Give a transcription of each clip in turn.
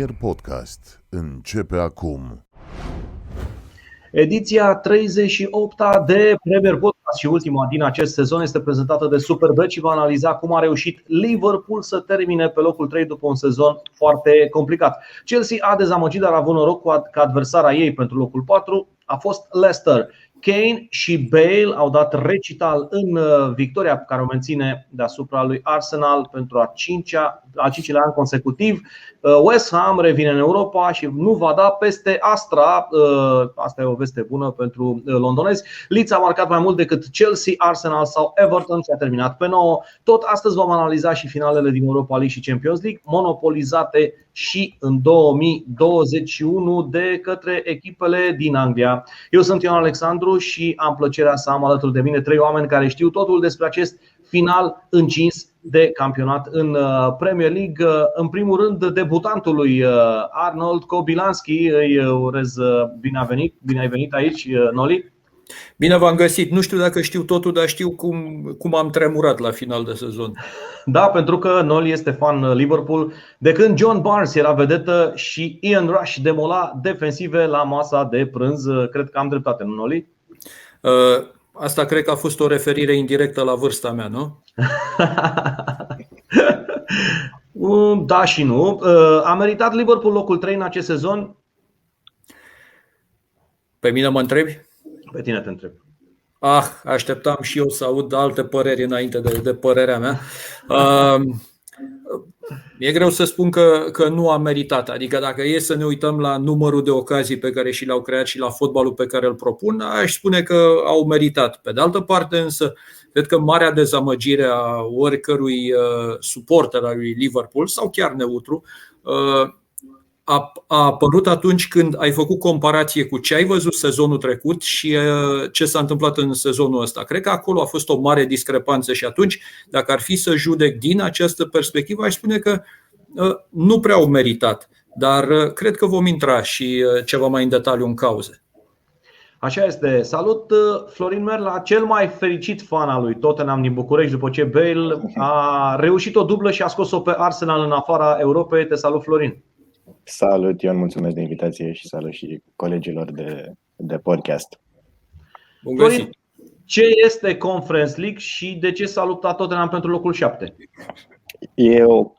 Premier Podcast începe acum. Ediția 38-a de Premier Podcast și ultima din acest sezon este prezentată de Superbet și va analiza cum a reușit Liverpool să termine pe locul 3 după un sezon foarte complicat. Chelsea a dezamăgit, dar a avut noroc că adversara ei pentru locul 4 a fost Leicester. Kane și Bale au dat recital în victoria pe care o menține deasupra lui Arsenal pentru al cincilea an consecutiv. West Ham revine în Europa și nu va da peste Astra. Asta e o veste bună pentru londonezi. Leeds a marcat mai mult decât Chelsea, Arsenal sau Everton și a terminat pe 9. Tot astăzi vom analiza și finalele din Europa League și Champions League, monopolizate și în 2021 de către echipele din Anglia. Eu sunt Ion Alexandru și am plăcerea să am alături de mine trei oameni care știu totul despre acest final încins de campionat în Premier League. În primul rând, debutantului Arnold Kobylanski. Îi urez bine ai venit aici, Noli. Bine v-am găsit. Nu știu dacă știu totul, dar știu cum am tremurat la final de sezon. Da, pentru că Noli este fan Liverpool de când John Barnes era vedetă și Ian Rush demola defensive la masa de prânz. Cred că am dreptate, nu, Noli? Asta cred că a fost o referire indirectă la vârsta mea, nu? Da și nu. A meritat Liverpool locul 3 în acest sezon? Pe mine mă întrebi? Pe tine te întreb. Așteptam și eu să aud alte păreri înainte de părerea mea. E greu să spun că nu a meritat. Adică dacă e să ne uităm la numărul de ocazii pe care și le-au creat și la fotbalul pe care îl propun, aș spune că au meritat. Pe de altă parte însă, cred că marea dezamăgire a oricărui suporter al lui Liverpool sau chiar neutru a apărut atunci când ai făcut comparație cu ce ai văzut sezonul trecut și ce s-a întâmplat în sezonul ăsta. Cred că acolo a fost o mare discrepanță și atunci, dacă ar fi să judec din această perspectivă, aș spune că nu prea au meritat. Dar cred că vom intra și ceva mai în detaliu în cauze. Așa este. Salut, Florin Merla, cel mai fericit fan al lui Tottenham din București după ce Bale a reușit o dublă și a scos-o pe Arsenal în afara Europei. Te salut, Florin. Salut, Ion, mulțumesc de invitație și salut și colegilor de podcast. Bun găsit. Florin, ce este Conference League și de ce s-a luptat Tottenham pentru locul 7? E o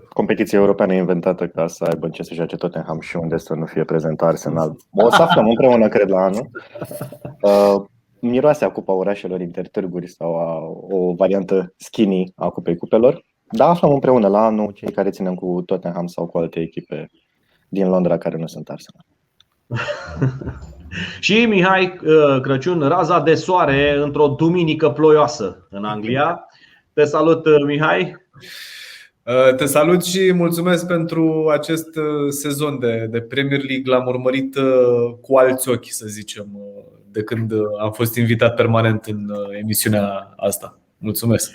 competiție europeană inventată ca să aibă în ce să joace Tottenham și unde să nu fie prezent Arsenal. O să aflăm împreună, cred, la anul. Miroase a Cupa Orașelor Intertârguri sau o variantă skinny a Cupei Cupelor. Da, aflăm împreună la anul cei care ținem cu Tottenham sau cu alte echipe din Londra care nu sunt Arsenal. Și Mihai Crăciun, raza de soare într-o duminică ploioasă în Anglia. Te salut, Mihai. Te salut și mulțumesc pentru acest sezon de Premier League. L-am urmărit cu alți ochi, să zicem, de când am fost invitat permanent în emisiunea asta. Mulțumesc.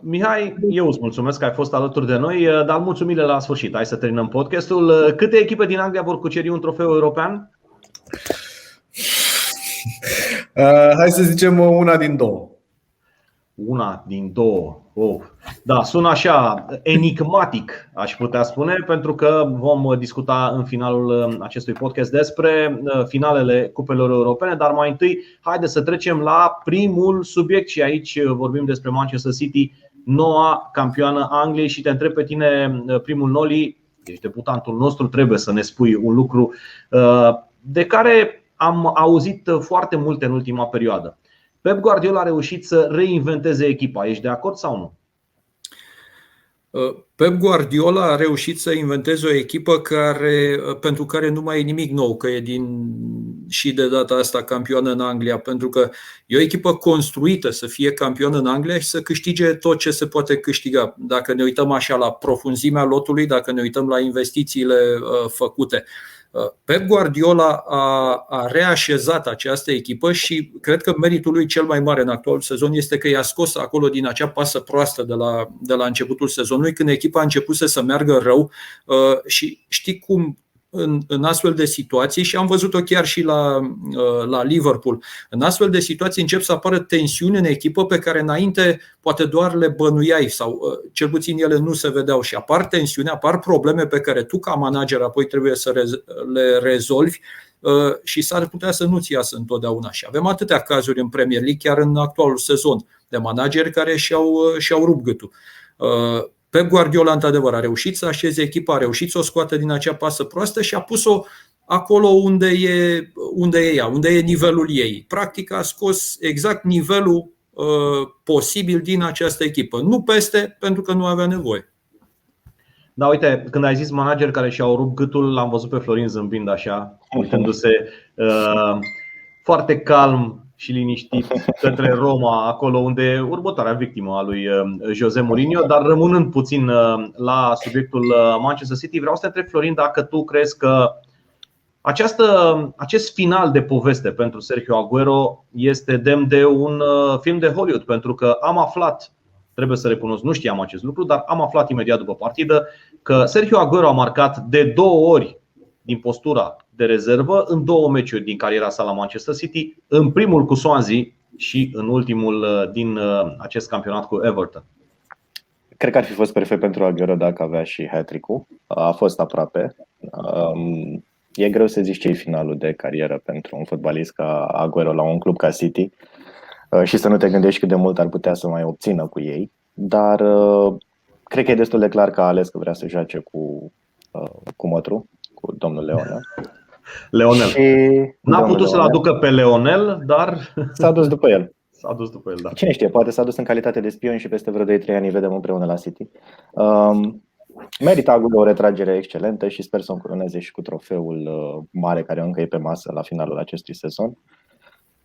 Mihai, eu îți mulțumesc că ai fost alături de noi, dar mulțumire la sfârșit. Hai să terminăm podcastul. Câte echipe din Anglia vor cuceri un trofeu european? Hai să zicem una din două. Una din două. Da, sună așa enigmatic, aș putea spune, pentru că vom discuta în finalul acestui podcast despre finalele cupelor europene. Dar mai întâi, haide să trecem la primul subiect și aici vorbim despre Manchester City, noua campioană a Angliei. Și te întreb pe tine, primul Noli, ești debutantul nostru, trebuie să ne spui un lucru de care am auzit foarte multe în ultima perioadă. Pep Guardiola a reușit să reinventeze echipa. Ești de acord sau nu? Pep Guardiola a reușit să inventeze o echipă pentru care nu mai e nimic nou, că e și de data asta campioană în Anglia, pentru că e o echipă construită să fie campioană în Anglia și să câștige tot ce se poate câștiga. Dacă ne uităm așa la profunzimea lotului, dacă ne uităm la investițiile făcute, Pep Guardiola a reașezat această echipă și cred că meritul lui cel mai mare în actualul sezon este că i-a scos acolo din acea pasă proastă de la începutul sezonului, când echipa a început să meargă rău. Și știi cum în astfel de situații, și am văzut-o chiar și la Liverpool, în astfel de situații încep să apară tensiuni în echipă pe care înainte poate doar le bănuiai sau cel puțin ele nu se vedeau, și apar tensiuni, apar probleme pe care tu ca manager apoi trebuie să le rezolvi și s-ar putea să nu-ți iasă întotdeauna. Și avem atâtea cazuri în Premier League, chiar în actualul sezon, de manageri care și-au rupt gâtul. Pep Guardiola, într-adevăr, a reușit să așeze echipa, a reușit să o scoată din acea pasă proastă și a pus-o acolo unde e ea, unde e nivelul ei. Practic a scos exact nivelul posibil din această echipă. Nu peste, pentru că nu avea nevoie. Da, uite, când ai zis manageri care și-au rupt gâtul, l-am văzut pe Florin zâmbind așa, uitându-se foarte calm și liniștit către Roma, acolo unde e următoarea victimă a lui Jose Mourinho. Dar rămânând puțin la subiectul Manchester City, vreau să te întreb, Florin, dacă tu crezi că acest final de poveste pentru Sergio Aguero este demn de un film de Hollywood. Pentru că am aflat, trebuie să recunosc, nu știam acest lucru, dar am aflat imediat după partidă că Sergio Aguero a marcat de 2 ori din postura de rezervă în 2 meciuri din cariera sa la Manchester City, în primul cu Swansea și în ultimul din acest campionat cu Everton. Cred că ar fi fost perfect pentru Aguero dacă avea și hat-trick-ul. A fost aproape. E greu să zici ce e finalul de carieră pentru un fotbalist ca Aguero la un club ca City și să nu te gândești cât de mult ar putea să mai obțină cu ei. Dar cred că e destul de clar că a ales că vrea să joace cu Mătru, cu domnul Leonel. N-a putut să-l aducă pe Leonel, dar s-a dus după el. Da. Cine știe, poate s-a dus în calitate de spion și peste vreo 2-3 ani îi vedem împreună la City. Merită Aguero o retragere excelentă și sper să o încuruneze și cu trofeul mare care încă e pe masă la finalul acestui sezon.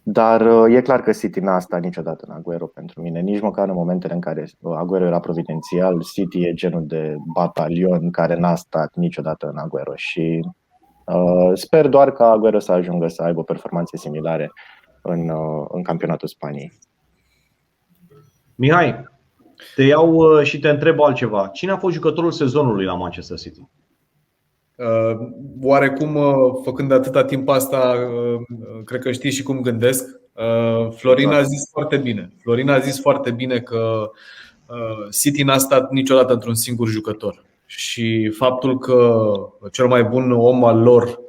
Dar e clar că City n-a stat niciodată în Aguero pentru mine, nici măcar în momentele în care Aguero era providențial. City e genul de batalion care n-a stat niciodată în Aguero și sper doar ca Aguero să ajungă să aibă performanțe similare în campionatul Spaniei. Mihai, te iau și te întreb altceva. Cine a fost jucătorul sezonului la Manchester City? Oarecum, făcând atâta timp asta, cred că știi și cum gândesc. Florin a zis foarte bine. Florin a zis foarte bine că City n-a stat niciodată într-un singur jucător. Și faptul că cel mai bun om al lor,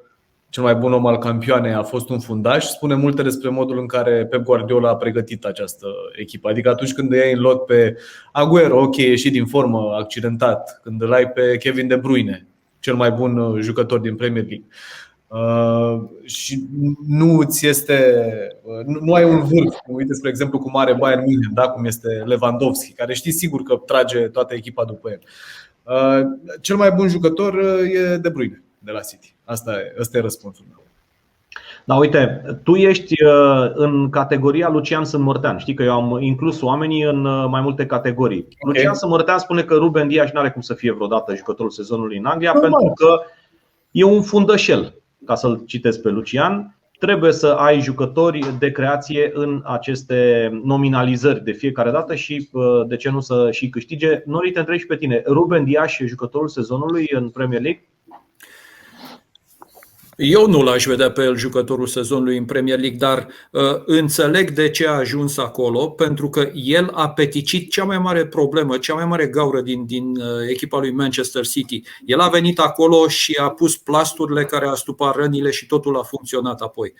cel mai bun om al campioanei a fost un fundaș, spune multe despre modul în care Pep Guardiola a pregătit această echipă. Adică atunci când îi ai în lot pe Aguero, ok, e ieșit din formă, accidentat. Când îl ai pe Kevin De Bruyne, cel mai bun jucător din Premier League, și nu ai un vârf. Uite, spre exemplu, cum are Bayern München, da? Cum este Lewandowski, care știi sigur că trage toată echipa după el. Cel mai bun jucător e De Bruyne de la City. Asta e răspunsul meu. Da, uite, tu ești în categoria Lucian Sânmărtean. Știi că eu am inclus oamenii în mai multe categorii. Okay. Lucian Sânmărtean spune că Ruben Dias nu are cum să fie vreodată jucătorul sezonului în Anglia, pentru că e un fundășel. Ca să-l citesc pe Lucian, trebuie să ai jucători de creație în aceste nominalizări de fiecare dată și de ce nu să și câștige. Nori, te întreb și pe tine, Ruben Dias e jucătorul sezonului în Premier League? Eu nu l-aș vedea pe el jucătorul sezonului în Premier League, dar înțeleg de ce a ajuns acolo, pentru că el a peticit cea mai mare problemă, cea mai mare gaură din echipa lui Manchester City. El a venit acolo și a pus plasturile care a stupat rănile și totul a funcționat apoi.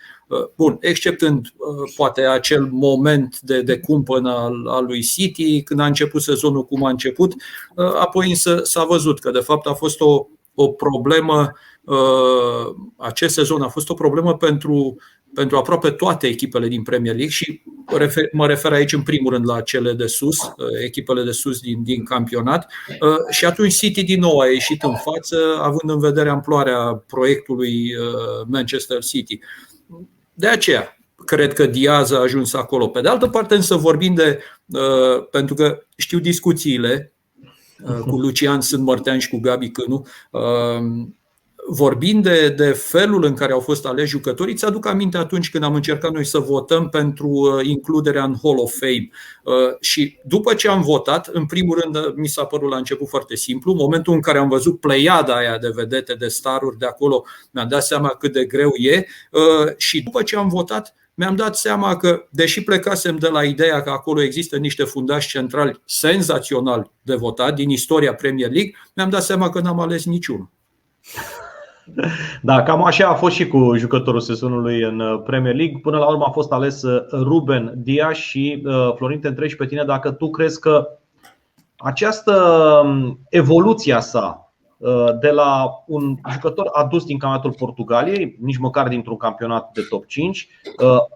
Bun, exceptând poate acel moment de cumpăn al lui City, când a început sezonul cum a început, apoi însă s-a văzut că de fapt a fost o problemă. Acest sezon a fost o problemă pentru aproape toate echipele din Premier League și mă refer aici în primul rând la cele de sus, echipele de sus din campionat. Și atunci City din nou a ieșit în față, având în vedere amploarea proiectului Manchester City. De aceea cred că Diaz a ajuns acolo. Pe de altă parte însă vorbim pentru că știu discuțiile cu Lucian Sânmărtean și cu Gabi Cânu, vorbind de felul în care au fost aleși jucătorii, ți-aduc aminte atunci când am încercat noi să votăm pentru includerea în Hall of Fame. Și după ce am votat, în primul rând mi s-a părut la început foarte simplu. Momentul în care am văzut pleiada aia de vedete, de staruri de acolo, mi-am dat seama cât de greu e. Și după ce am votat, mi-am dat seama că, deși plecasem de la ideea că acolo există niște fundași centrali senzaționali de votat din istoria Premier League, mi-am dat seama că n-am ales niciunul. Da, cam așa a fost și cu jucătorul sezonului în Premier League. Până la urmă a fost ales Ruben Dias și Florin, te întreb și pe tine dacă tu crezi că această evoluția sa de la un jucător adus din campionatul Portugaliei, nici măcar dintr-un campionat de top 5,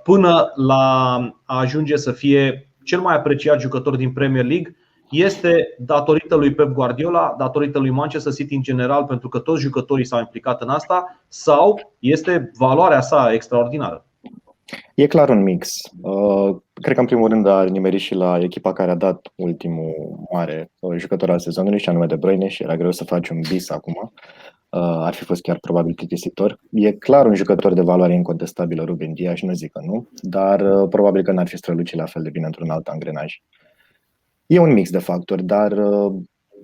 până la a ajunge să fie cel mai apreciat jucător din Premier League, este datorită lui Pep Guardiola, datorită lui Manchester City în general, pentru că toți jucătorii s-au implicat în asta, sau este valoarea sa extraordinară? E clar un mix. Cred că în primul rând ar nimeri și la echipa care a dat ultimul mare jucător al sezonului, și anume De Bruyne, și era greu să faci un bis acum. Ar fi fost chiar probabil plictisitor. E clar un jucător de valoare incontestabilă, Ruben Dias, nu zic că nu, dar probabil că n-ar fi strălucit la fel de bine într-un alt angrenaj. E un mix de factori, dar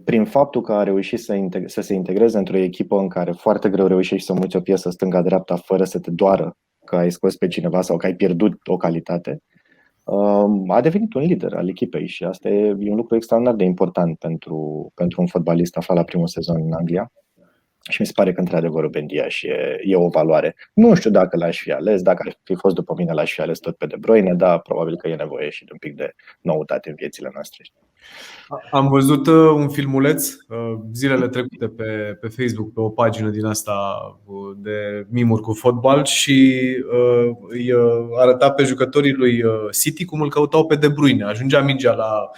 prin faptul că a reușit să se integreze într-o echipă în care foarte greu reușești să muți o piesă stânga-dreapta fără să te doară că ai scos pe cineva sau că ai pierdut o calitate, a devenit un lider al echipei și asta e un lucru extraordinar de important pentru un fotbalist aflat la primul sezon în Anglia. Și mi se pare că într-adevăr Ruben Dias e o valoare. Nu știu dacă l-aș fi ales, dacă ar fi fost după mine l-aș fi ales tot pe De Bruyne, dar probabil că e nevoie și de un pic de noutate în viețile noastre. Am văzut un filmuleț zilele trecute pe Facebook, pe o pagină din asta de mimuri cu fotbal și îi arăta pe jucătorii lui City cum îl căutau pe De Bruyne. Ajungea mingea la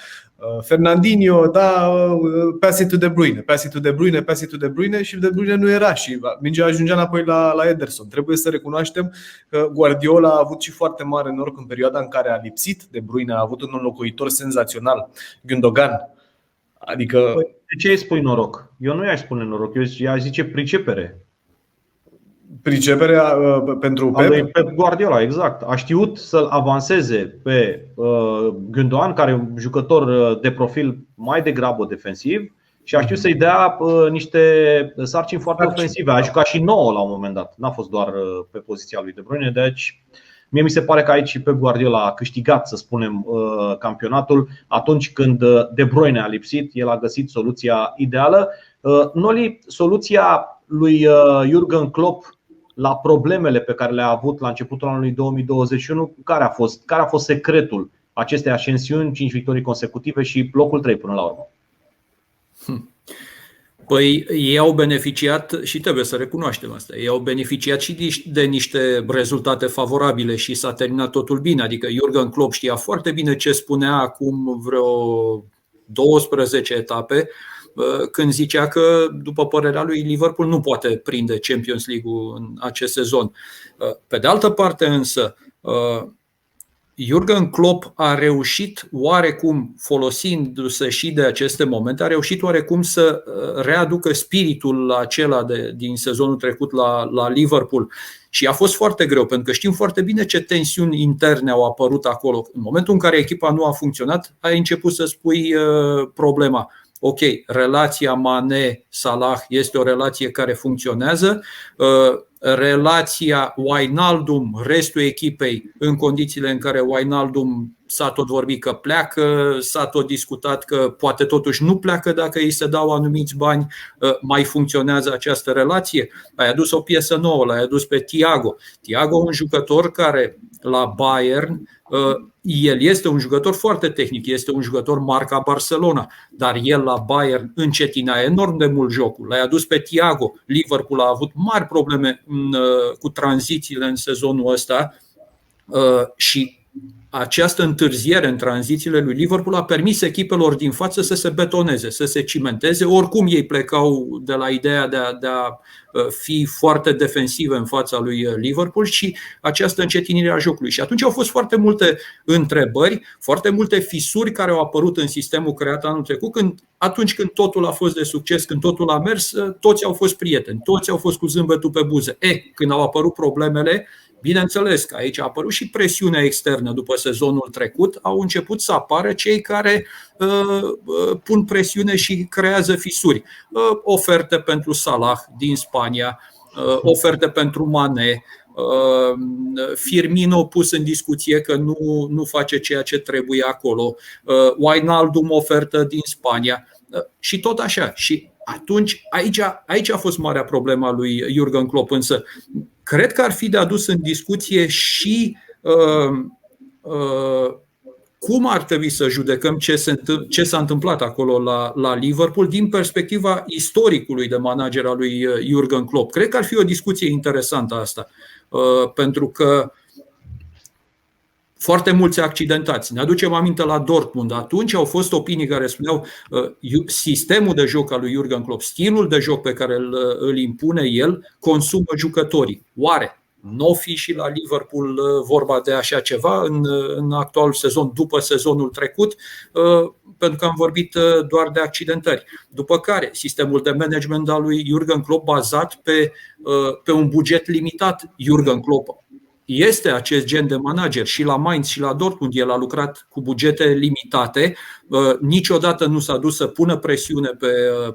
Fernandinho, da, pass it to De Bruyne, pass it to De Bruyne, pass it to De Bruyne, și De Bruyne nu era și mingea ajungea înapoi la Ederson. Trebuie să recunoaștem că Guardiola a avut și foarte mare noroc în perioada în care a lipsit De Bruyne, a avut un înlocuitor senzațional, Gundogan. Adică de ce îi spui noroc? Eu nu i-aș spune noroc, eu i-aș zice pricepere. Priceperea pentru Pep Guardiola, exact. A știut să-l avanseze pe Gundogan, care e un jucător de profil mai degrabă defensiv, și a știut să-i dea niște sarcini foarte ofensive. A jucat și 9 la un moment dat, n-a fost doar pe poziția lui De Bruyne. Deci mie mi se pare că aici Pep Guardiola a câștigat, să spunem, campionatul. Atunci când De Bruyne a lipsit, el a găsit soluția ideală. Noli, soluția lui Jurgen Klopp la problemele pe care le-a avut la începutul anului 2021, care a fost secretul acestei ascensiuni, 5 victorii consecutive și locul 3 până la urmă? Păi ei au beneficiat, și trebuie să recunoaștem asta, ei au beneficiat și de niște rezultate favorabile și s-a terminat totul bine. Adică Jurgen Klopp știa foarte bine ce spunea acum vreo 12 etape, când zicea că, după părerea lui, Liverpool nu poate prinde Champions League-ul în acest sezon. Pe de altă parte însă, Jurgen Klopp a reușit oarecum, folosindu-se și de aceste momente, a reușit oarecum să readucă spiritul acela din sezonul trecut la Liverpool. Și a fost foarte greu, pentru că știm foarte bine ce tensiuni interne au apărut acolo. În momentul în care echipa nu a funcționat, ai început să spui problema. Ok, relația Mane-Salah este o relație care funcționează. Relația Wijnaldum, restul echipei, în condițiile în care Wijnaldum s-a tot vorbit că pleacă, s-a tot discutat că poate totuși nu pleacă dacă îi se dau anumiți bani, mai funcționează această relație. Ai adus o piesă nouă, l-ai adus pe Thiago. Thiago, un jucător care la Bayern, el este un jucător foarte tehnic, este un jucător marca Barcelona, dar el la Bayern încetina enorm de mult jocul. L-ai adus pe Thiago. Liverpool a avut mari probleme cu tranzițiile în sezonul ăsta și această întârziere în tranzițiile lui Liverpool a permis echipelor din față să se betoneze, să se cimenteze. Oricum ei plecau de la ideea de a fi foarte defensive în fața lui Liverpool și această încetinire a jocului. Și atunci au fost foarte multe întrebări, foarte multe fisuri care au apărut în sistemul creat anul trecut, atunci când totul a fost de succes, când totul a mers, toți au fost prieteni, toți au fost cu zâmbetul pe buze. Când au apărut problemele, bineînțeles că aici a apărut și presiunea externă după sezonul trecut, au început să apară cei care pun presiune și creează fisuri. Oferte pentru Salah din Spania, oferte pentru Mane, Firmino pus în discuție că nu face ceea ce trebuie acolo, Wijnaldum ofertă din Spania și tot așa. Și atunci aici a fost marea problemă a lui Jurgen Klopp, însă cred că ar fi de adus în discuție și cum ar trebui să judecăm ce s-a întâmplat acolo la Liverpool din perspectiva istoricului de manager al lui Jurgen Klopp. Cred că ar fi o discuție interesantă asta, pentru că foarte mulți accidentați. Ne aducem aminte la Dortmund. Atunci au fost opinii care spuneau sistemul de joc al lui Jurgen Klopp, stilul de joc pe care îl impune el, consumă jucătorii. Oare n-o fi și la Liverpool vorba de așa ceva în actualul sezon, după sezonul trecut? Pentru că am vorbit doar de accidentări. După care, sistemul de management al lui Jurgen Klopp bazat pe un buget limitat. Jurgen Klopp este acest gen de manager și la Mainz și la Dortmund. El a lucrat cu bugete limitate, niciodată nu s-a dus să pună presiune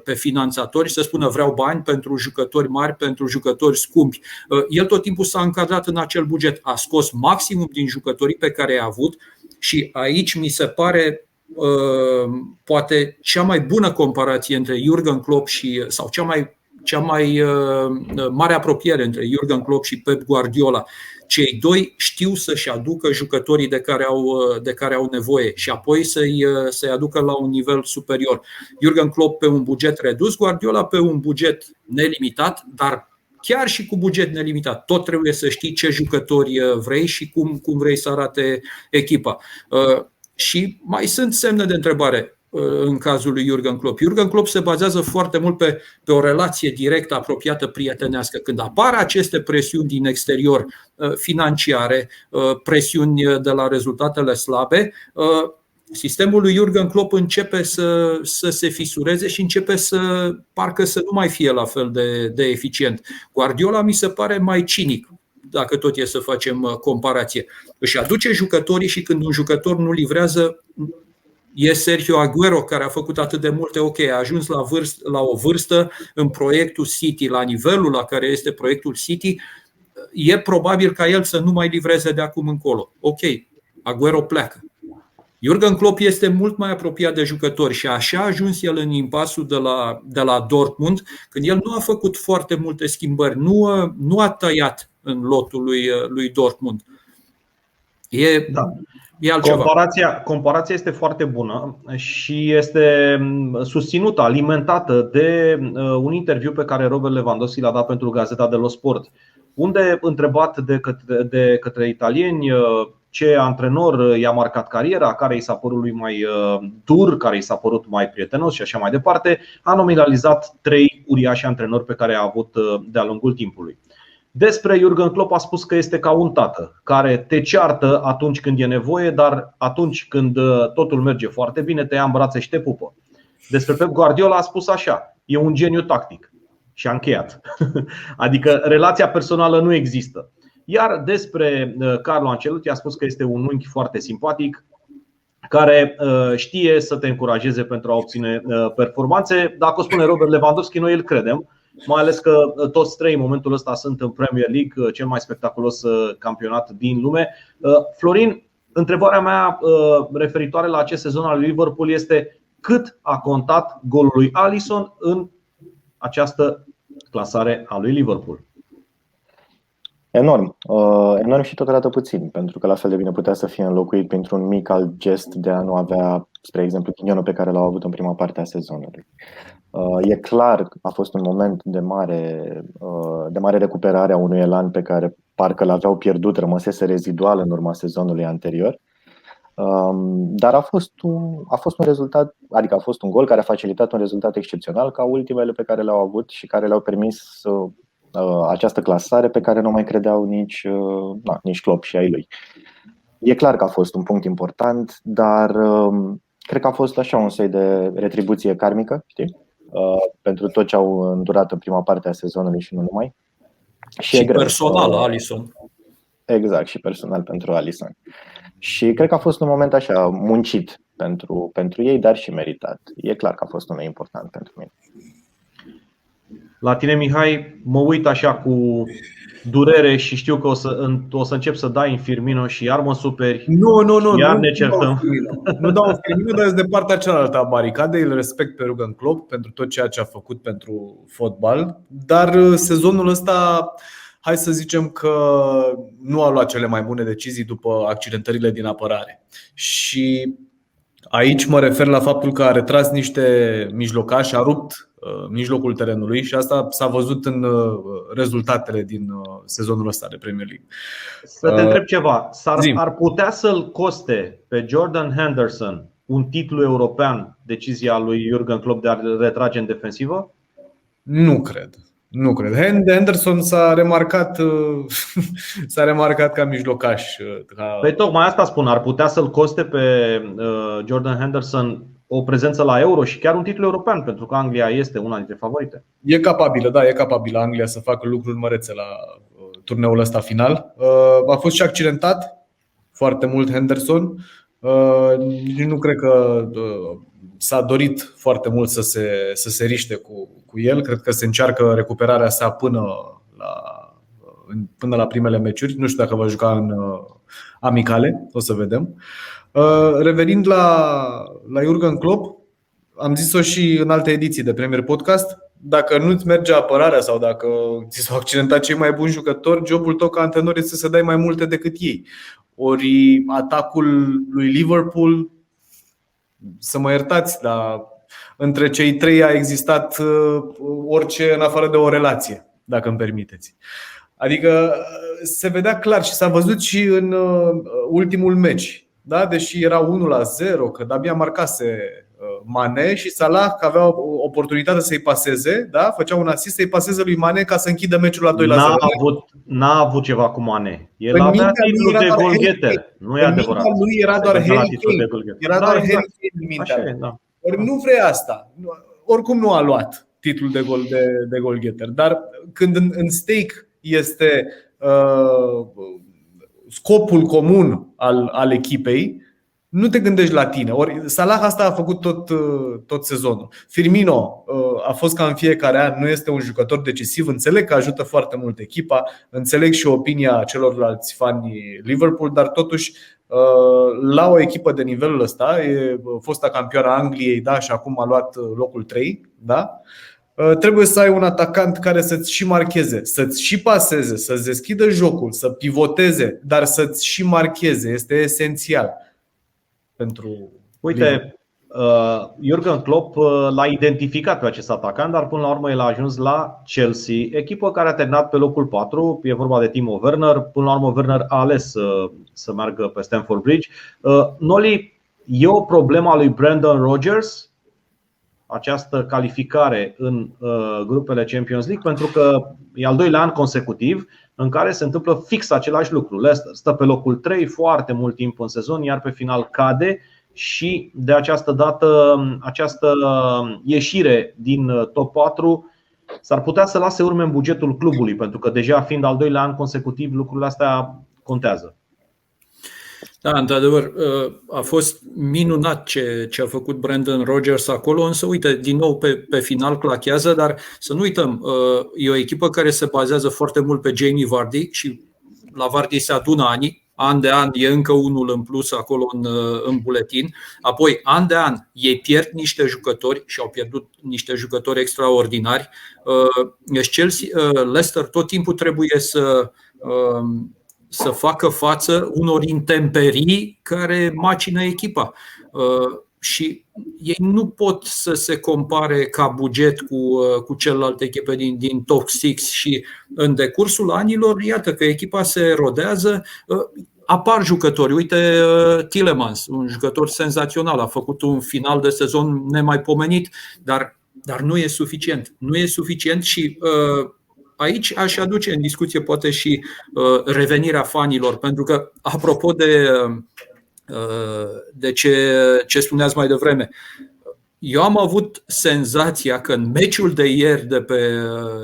pe finanțatori și să spună vreau bani pentru jucători mari, pentru jucători scumpi. El tot timpul s-a încadrat în acel buget, a scos maximum din jucătorii pe care i-a avut și aici mi se pare poate cea mai bună comparație între Jurgen Klopp sau cea mai mare apropiere între Jurgen Klopp și Pep Guardiola. Cei doi știu să-și aducă jucătorii de care au nevoie și apoi să-i aducă la un nivel superior. Jurgen Klopp pe un buget redus, Guardiola pe un buget nelimitat, dar chiar și cu buget nelimitat, tot trebuie să știi ce jucători vrei și cum vrei să arate echipa. Și mai sunt semne de întrebare în cazul lui Jurgen Klopp. Jurgen Klopp se bazează foarte mult pe o relație directă, apropiată, prietenească. Când apar aceste presiuni din exterior, financiare, presiuni de la rezultatele slabe, sistemul lui Jurgen Klopp începe să se fisureze și începe parcă să nu mai fie la fel de eficient. Guardiola mi se pare mai cinic, dacă tot e să facem comparație. Își aduce jucătorii și când un jucător nu livrează, e Sergio Aguero, care a făcut atât de multe, a ajuns la o vârstă în proiectul City, la nivelul la care este proiectul City, e probabil ca el să nu mai livreze de acum încolo. Aguero pleacă. Jurgen Klopp este mult mai apropiat de jucători și așa a ajuns el în impasul de la Dortmund, când el nu a făcut foarte multe schimbări, nu a tăiat în lotul lui Dortmund. E altceva. Comparația este foarte bună și este susținută, alimentată de un interviu pe care Robert Lewandowski l-a dat pentru Gazeta dello Sport, unde, întrebat de către italieni ce antrenor i-a marcat cariera, care i s-a părut lui mai dur, care i s-a părut mai prietenos și așa mai departe, a nominalizat 3 uriași antrenori pe care a avut de-a lungul timpului. Despre Jurgen Klopp a spus că este ca un tată care te ceartă atunci când e nevoie, dar atunci când totul merge foarte bine te ia în brațe și te pupă. Despre Pep Guardiola a spus așa: e un geniu tactic. Și a încheiat. Adică relația personală nu există. Iar despre Carlo Ancelotti a spus că este un unchi foarte simpatic, care știe să te încurajeze pentru a obține performanțe. Dacă o spune Robert Lewandowski, noi îl credem, mai ales că toți 3 în momentul ăsta sunt în Premier League, cel mai spectaculos campionat din lume. Florin, întrebarea mea referitoare la acest sezon al Liverpool este: cât a contat golul lui Alisson în această clasare a lui Liverpool? Enorm, enorm și totodată puțin, pentru că la fel de bine putea să fie înlocuit printr-un mic alt gest de a nu avea, spre exemplu, ghinionul pe care l-au avut în prima parte a sezonului. E clar că a fost un moment de mare recuperare a unui elan pe care parcă l-aveau pierdut, rămăsese rezidual în urma sezonului anterior. Dar a fost un rezultat, adică a fost un gol care a facilitat un rezultat excepțional ca ultimele pe care le-au avut și care le-au permis această clasare pe care nu mai credeau nici Klopp și ai lui. E clar că a fost un punct important, dar cred că a fost așa un soi de retribuție karmică, știi? Pentru tot ce au îndurat în prima parte a sezonului și nu numai. Și personal, Alisson. Exact, și personal pentru Alisson. Și cred că a fost un moment așa muncit pentru ei, dar și meritat. E clar că a fost unul important pentru mine. La tine, Mihai, mă uit așa cu durere și știu că o să încep să dai în Firmino și iar mă superi. Nu, iar ne certăm. Nu dau în Firmino, dar de partea cealaltă a baricadei. Îl respect pe Jurgen Klopp pentru tot ceea ce a făcut pentru fotbal. Dar sezonul ăsta, hai să zicem că nu a luat cele mai bune decizii după accidentările din apărare. Și aici mă refer la faptul că a retras niște mijlocași, a rupt mijlocul terenului și asta s-a văzut în rezultatele din sezonul ăsta de Premier League. Să te întreb ceva, ar putea să-l coste pe Jordan Henderson un titlu european decizia lui Jurgen Klopp de a retrage în defensivă? Nu cred. Henderson s-a remarcat ca mijlocaș. Păi tocmai asta spun, ar putea să-l coste pe Jordan Henderson o prezență la Euro și chiar un titlu european, pentru că Anglia este una dintre favorite. E capabilă Anglia să facă lucruri mărețe la turneul ăsta final. A fost și accidentat foarte mult Henderson. Nu cred că s-a dorit foarte mult să se riște cu el. Cred că se încearcă recuperarea sa până la primele meciuri. Nu știu dacă va juca în amicale, o să vedem. Revenind la Jurgen Klopp, am zis-o și în alte ediții de Premier Podcast. Dacă nu-ți merge apărarea sau dacă ți s-au accidentat cei mai buni jucători, jobul tău ca antrenor este să dai mai multe decât ei. Ori atacul lui Liverpool, să mă iertați, dar între cei trei a existat orice în afară de o relație, dacă îmi permiteți. Adică se vedea clar și s-a văzut și în ultimul meci, da? Deși era 1-0, că de-abia marcase Mane și Salah, că avea oportunitatea să-i paseze, da? Făcea un asist să-i paseze lui Mane ca să închidă meciul la 2-0. N-a avut ceva cu Mane. El avea titlul de goalgetter. Nu e adevărat. Lui era doar Harry Kane. Era doar Harry Kane în mintea lui. Ori nu vrea asta. Oricum nu a luat titlul de goalgetter. Dar când în stake este scopul comun al echipei, nu te gândești la tine. Ori Salah asta a făcut tot sezonul. Firmino a fost ca în fiecare an, nu este un jucător decisiv. Înțeleg că ajută foarte mult echipa, înțeleg și opinia celorlalți fani Liverpool, dar totuși la o echipă de nivelul ăsta, e fosta campioană a Angliei, da, și acum a luat locul 3, da? Trebuie să ai un atacant care să-ți și marcheze, să-ți și paseze, să-ți deschidă jocul, să pivoteze, dar să-ți și marcheze. Este esențial pentru... Uite, Jurgen Klopp l-a identificat pe acest atacant, dar până la urmă el a ajuns la Chelsea, echipă care a terminat pe locul 4. E vorba de Timo Werner. Până la urmă Werner a ales să meargă pe Stamford Bridge. Noli, e o problemă a lui Brendan Rodgers această calificare în grupele Champions League, pentru că e al doilea an consecutiv în care se întâmplă fix același lucru. Leicester stă pe locul 3 foarte mult timp în sezon, iar pe final cade și de această dată această ieșire din top 4 s-ar putea să lase urme în bugetul clubului, pentru că deja fiind al doilea an consecutiv lucrurile astea contează. Da, într-adevăr, a fost minunat ce a făcut Brendan Rodgers acolo, însă uite, din nou pe final clachează, dar să nu uităm, e o echipă care se bazează foarte mult pe Jamie Vardy și la Vardy se adună anii, an de an e încă unul în plus acolo în buletin, apoi an de an ei pierd niște jucători și au pierdut niște jucători extraordinari. Leicester tot timpul trebuie să facă față unor intemperii care macină echipa. Și ei nu pot să se compare ca buget cu celelalte echipe din top 6 și în decursul anilor, iată că echipa se rodează. apar jucători. Uite, Tielemans, un jucător senzațional, a făcut un final de sezon nemaipomenit, dar nu e suficient. Nu e suficient și aici aș aduce în discuție poate și revenirea fanilor, pentru că, apropo de ce spuneați mai devreme, eu am avut senzația că în meciul de ieri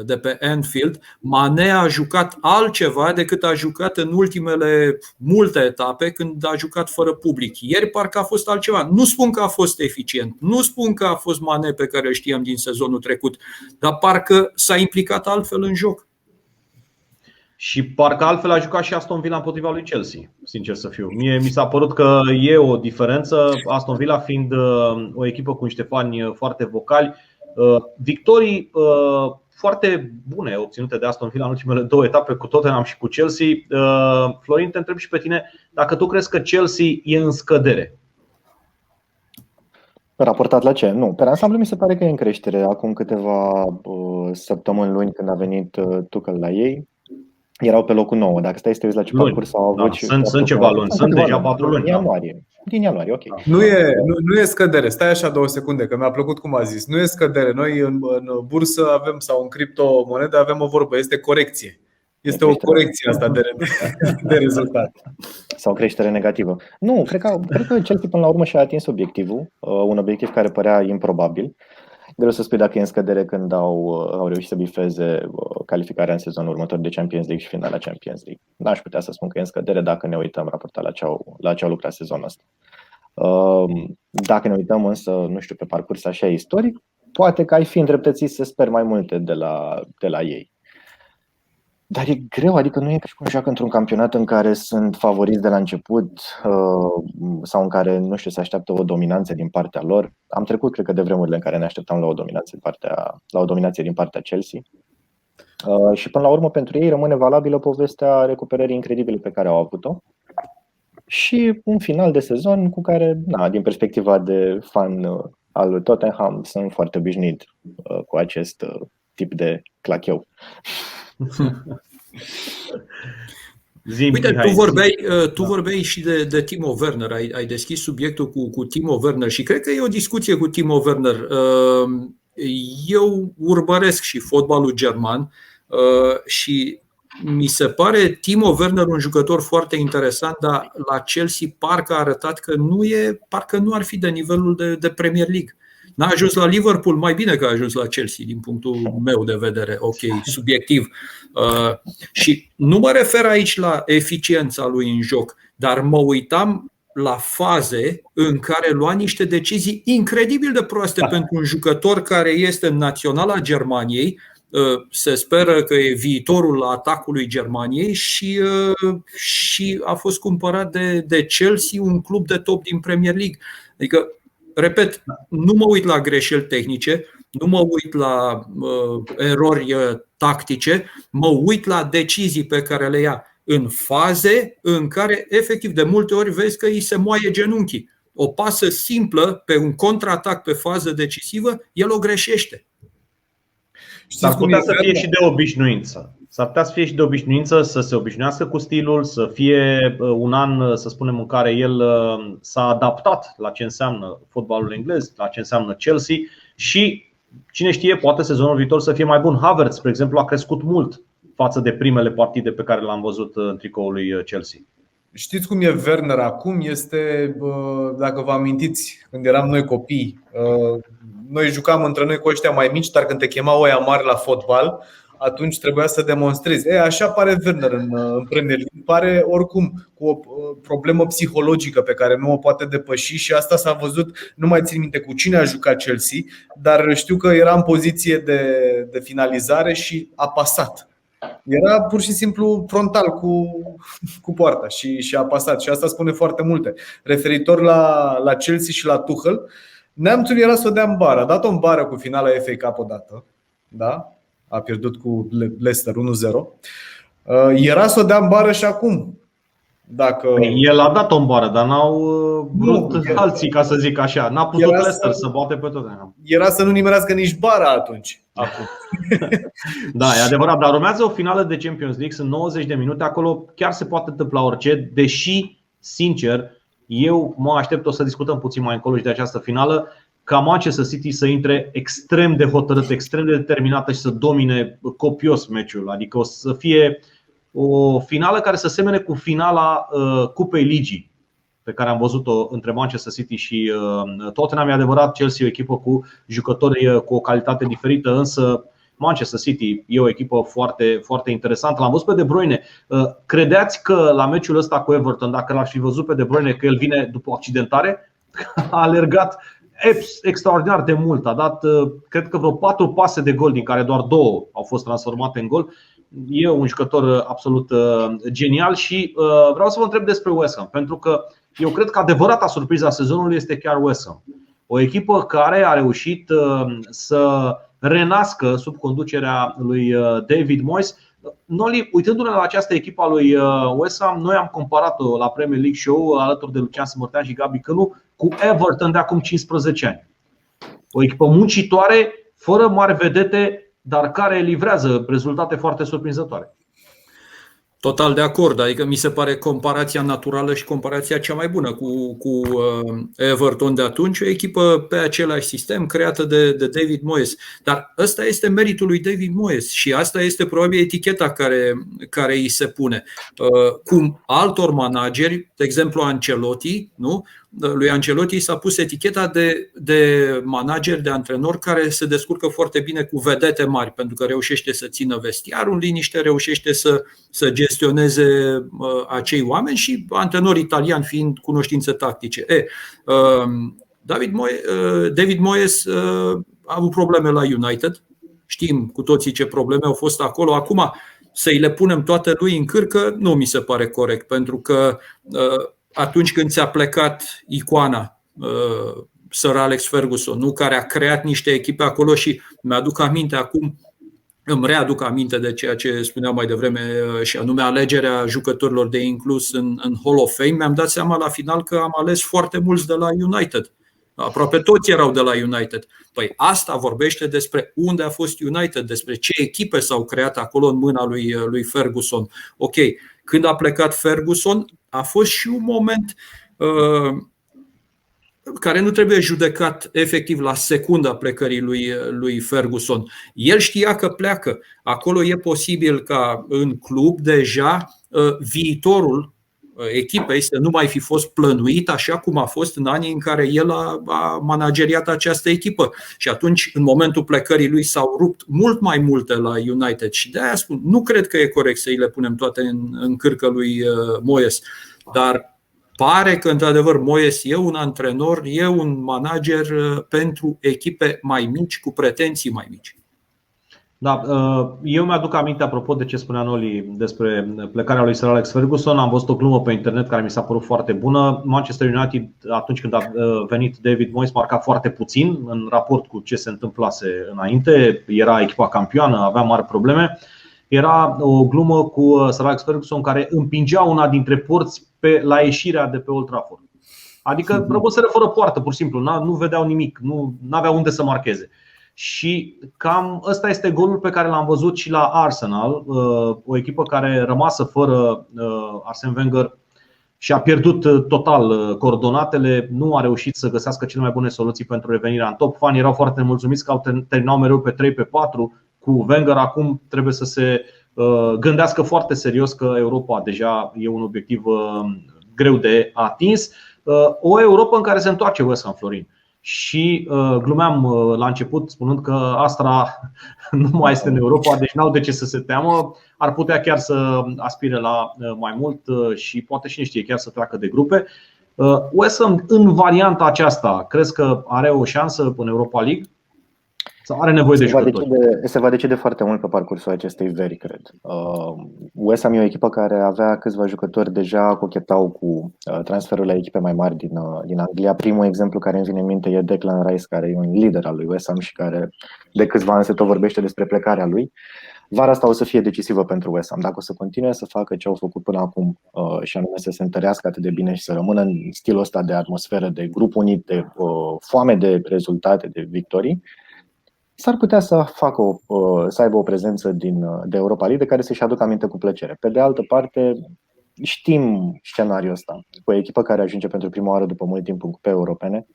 de pe Anfield, Mané a jucat altceva decât a jucat în ultimele multe etape când a jucat fără public. Ieri parcă a fost altceva. Nu spun că a fost eficient, nu spun că a fost Mané pe care îl știam din sezonul trecut, dar parcă s-a implicat altfel în joc. Și parcă altfel a jucat și Aston Villa împotriva lui Chelsea, sincer să fiu. Mie mi s-a părut că e o diferență, Aston Villa fiind o echipă cu niște fani foarte vocali. Victorii foarte bune obținute de Aston Villa în ultimele 2 etape cu Tottenham și cu Chelsea. Florin, te întreb și pe tine dacă tu crezi că Chelsea e în scădere. Raportat la ce? Nu, pe ansamblu mi se pare că e în creștere. Acum câteva săptămâni, luni, când a venit Tuchel la ei, erau pe locul 9. Dacă stai să te uiți la ce parcurs au avut, sunt ceva luni, sunt deja 4 luni. Din ianuarie, ok. Nu e scădere. Stai așa 2 secunde, că mi-a plăcut cum a zis. Nu e scădere. Noi în bursă avem, sau în criptomonede avem o vorbă, este corecție. Este o corecție asta de rezultat. Sau creștere negativă. Nu, cred că Chelsea până la urmă și-a atins obiectivul, un obiectiv care părea improbabil. Greu să spui dacă e în scădere când au reușit să bifeze calificarea în sezonul următor de Champions League și finala Champions League. N-aș putea să spun că e în scădere dacă ne uităm raportat la ce au lucrat sezonul ăsta. Dacă ne uităm însă, nu știu, pe parcurs așa istoric, poate că ai fi îndreptățit să sper mai multe de la ei. Dar e greu, adică nu e ca și cum joacă într-un campionat în care sunt favoriți de la început sau în care, nu știu, se așteaptă o dominanță din partea lor. Am trecut, cred că, de vremurile în care ne așteptam la o dominație din partea Chelsea. Și până la urmă, pentru ei rămâne valabilă povestea recuperării incredibile pe care au avut-o și un final de sezon cu care, din perspectiva de fan al lui Tottenham, sunt foarte obișnuit cu acest tip de clacheu. Uite, tu vorbeai și de Timo Werner, ai deschis subiectul cu Timo Werner și cred că e o discuție cu Timo Werner. Eu urmăresc și fotbalul german și mi se pare Timo Werner un jucător foarte interesant, dar la Chelsea parcă a arătat că parcă nu ar fi de nivelul de Premier League. N-a ajuns la Liverpool, mai bine că a ajuns la Chelsea, din punctul meu de vedere, ok, subiectiv. Și nu mă refer aici la eficiența lui în joc, dar mă uitam la faze în care lua niște decizii incredibil de proaste pentru un jucător care este în naționala Germaniei. Se speră că e viitorul atacului Germaniei și a fost cumpărat de Chelsea, un club de top din Premier League. Adică, repet, nu mă uit la greșeli tehnice, nu mă uit la erori tactice, mă uit la decizii pe care le ia în faze în care, efectiv, de multe ori vezi că îi se moaie genunchii. O pasă simplă pe un contraatac pe fază decisivă, el o greșește. S-ar putea să fie și de obișnuință. S-ar putea să fie și de obișnuință, să se obișnuiască cu stilul, să fie un an, să spunem, în care el s-a adaptat la ce înseamnă fotbalul englez, la ce înseamnă Chelsea și, cine știe, poate sezonul viitor să fie mai bun. Havertz, spre exemplu, a crescut mult față de primele partide pe care le-am văzut în tricoul lui Chelsea. Știți cum e Werner acum? Este, dacă vă amintiți, când eram noi copii, noi jucam între noi cu ăștia mai mici, dar când te chemau ăia mari la fotbal, atunci trebuia să demonstrezi. Așa pare Werner în Premier League. Pare oricum cu o problemă psihologică pe care nu o poate depăși și asta s-a văzut, nu mai țin minte cu cine a jucat Chelsea, dar știu că era în poziție de finalizare și a pasat. Era pur și simplu frontal cu poarta și a pasat. Și asta spune foarte multe. Referitor la Chelsea și la Tuchel, neamțul era să o dea în bară. A dat-o în bară cu finala FA Cup odată, da? A pierdut cu Leicester 1-0. Era să o dea în bară și acum. Dacă... El a dat o bară, dar n-au vrut Nu, alții, ca să zic așa. N-a putut Leicester să bate pe Tottenham. Era să nu nimerească nici bara atunci. Acum. Da, e adevărat, dar urmează o finală de Champions League, sunt 90 de minute, acolo chiar se poate întâmpla orice, deși, sincer, eu mă aștept, o să discutăm puțin mai încolo și de această finală, ca Manchester City să intre extrem de hotărât, extrem de determinată și să domine copios meciul. Adică o să fie o finală care să semene cu finala Cupei Ligii pe care am văzut-o între Manchester City și Tottenham. E adevărat, Chelsea e o echipă cu jucători cu o calitate diferită, însă Manchester City e o echipă foarte, foarte interesantă. L-am văzut pe De Bruyne. Credeați că la meciul ăsta cu Everton, dacă l-aș fi văzut pe De Bruyne că el vine după accidentare, a alergat extraordinar de mult. A dat, cred că vreo 4 pase de gol, din care doar 2 au fost transformate în gol. E un jucător absolut genial și vreau să vă întreb despre West Ham, pentru că eu cred că adevărata surpriză a sezonului este chiar West Ham. O echipă care a reușit să renască sub conducerea lui David Moyes. Noli, uitându-ne la această echipă a lui West Ham, noi am comparat-o la Premier League Show alături de Lucian Smărtean și Gabi Cânu cu Everton de acum 15 ani. O echipă muncitoare, fără mari vedete, dar care livrează rezultate foarte surprinzătoare. Total de acord, adică mi se pare comparația naturală și comparația cea mai bună cu Everton de atunci, o echipă pe același sistem creată de David Moyes. Dar ăsta este meritul lui David Moyes și asta este probabil eticheta care îi se pune. Cum altor manageri, de exemplu Ancelotti, nu? Lui Ancelotti s-a pus eticheta de manager, de antrenor care se descurcă foarte bine cu vedete mari, pentru că reușește să țină vestiarul în liniște, reușește să gestioneze acei oameni și antrenor italian fiind cunoștințe tactice. David Moyes a avut probleme la United. Știm cu toții ce probleme au fost acolo. Acum să-i le punem toate lui în cârcă nu mi se pare corect, pentru că atunci când ți-a plecat icoana Sir Alex Ferguson, nu, care a creat niște echipe acolo și mi-aduc aminte acum, îmi readuc aminte de ceea ce spuneam mai devreme și anume alegerea jucătorilor de inclus în Hall of Fame, mi-am dat seama la final că am ales foarte mulți de la United. Aproape toți erau de la United. Păi asta vorbește despre unde a fost United, despre ce echipe s-au creat acolo în mâna lui Ferguson. Ok, când a plecat Ferguson, a fost și un moment care nu trebuie judecat efectiv la secunda plecării lui Ferguson. El știa că pleacă. Acolo e posibil ca în club deja viitorul echipei să nu mai fi fost plănuit așa cum a fost în anii în care el a manageriat această echipă. Și atunci, în momentul plecării lui, s-au rupt mult mai multe la United. Și de aia spun, nu cred că e corect să îi le punem toate în cârcă lui Moyes. Dar pare că, într-adevăr, Moyes e un antrenor, e un manager pentru echipe mai mici, cu pretenții mai mici. Da, eu mi-aduc aminte, apropo de ce spunea Noli despre plecarea lui Sir Alex Ferguson, am văzut o glumă pe internet care mi s-a părut foarte bună. Manchester United, atunci când a venit David Moyes, marca foarte puțin în raport cu ce se întâmplase înainte. Era echipa campioană, avea mari probleme. Era o glumă cu Sir Alex Ferguson care împingea una dintre porți la ieșirea de pe Old Trafford. Adică rămăseră fără poartă, pur și simplu, nu vedeau nimic, nu aveau unde să marcheze. Și cam ăsta este golul pe care l-am văzut și la Arsenal, o echipă care rămasă fără Arsene Wenger și a pierdut total coordonatele, nu a reușit să găsească cele mai bune soluții pentru revenirea în top. Fanii erau foarte mulțumiți că terminau mereu pe 3-4 cu Wenger, acum trebuie să se gândească foarte serios că Europa deja e un obiectiv greu de atins. O Europa în care se întoarce West Ham, Florin. Și glumeam la început spunând că Astra nu mai este în Europa, deci n-au de ce să se teamă. Ar putea chiar să aspire la mai mult și poate și știe chiar să treacă de grupe. West Ham în varianta aceasta, crezi că are o șansă în Europa League? Sau are nevoie de jucători? Se va decide foarte mult pe parcursul acestei veri, cred. West Ham e o echipă care avea câțiva jucători deja cochetau cu transferul la echipe mai mari din Anglia. Primul exemplu care îmi vine în minte e Declan Rice, care e un lider al lui West Ham și care de câțiva ani se tot vorbește despre plecarea lui. Vara asta o să fie decisivă pentru West Ham. Dacă o să continue să facă ce au făcut până acum, și anume să se întărească atât de bine și să rămână în stilul ăsta de atmosferă, de grup unit, de foame de rezultate, de victorii, s-ar putea să să aibă o prezență de Europa League de care să-și aducă aminte cu plăcere. Pe de altă parte, știm scenariul ăsta. Cu o echipă care ajunge pentru prima oară după mult timp în cupe europene,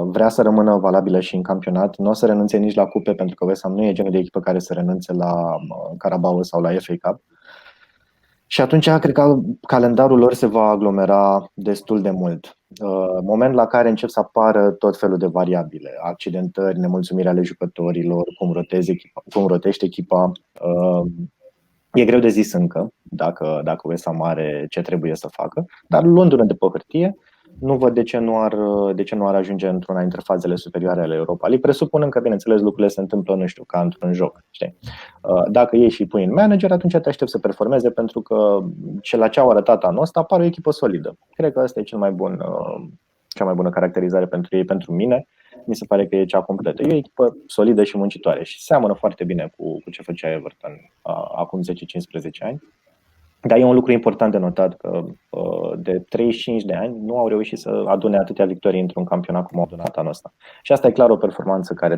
vrea să rămână valabilă și în campionat, nu o să renunțe nici la cupe, pentru că West Ham nu e genul de echipă care să renunțe la Carabao sau la FA Cup. Și atunci cred că calendarul lor se va aglomera destul de mult. Moment la care încep să apară tot felul de variabile, accidentări, nemulțumiri ale jucătorilor, cum rotește echipa. E greu de zis încă dacă West Ham are ce trebuie să facă, dar luându-ne de pe hârtie, nu văd de ce nu ar ajunge într-una dintre fazele superioare ale Europa League, presupunând că, bineînțeles, lucrurile se întâmplă, nu știu, ca într-un joc. Știi? Dacă iei și pui în manager, atunci te aștept să performeze, pentru că la ce au arătat anul ăsta apare o echipă solidă. Cred că asta e cea mai bună caracterizare pentru ei, pentru mine. Mi se pare că e cea completă. E o echipă solidă și muncitoare și seamănă foarte bine cu ce făcea Everton acum 10-15 ani. Dar e un lucru important de notat că de 35 de ani nu au reușit să adune atâtea victorii într-un campionat cum au adunat anul ăsta. Și asta e clar o performanță care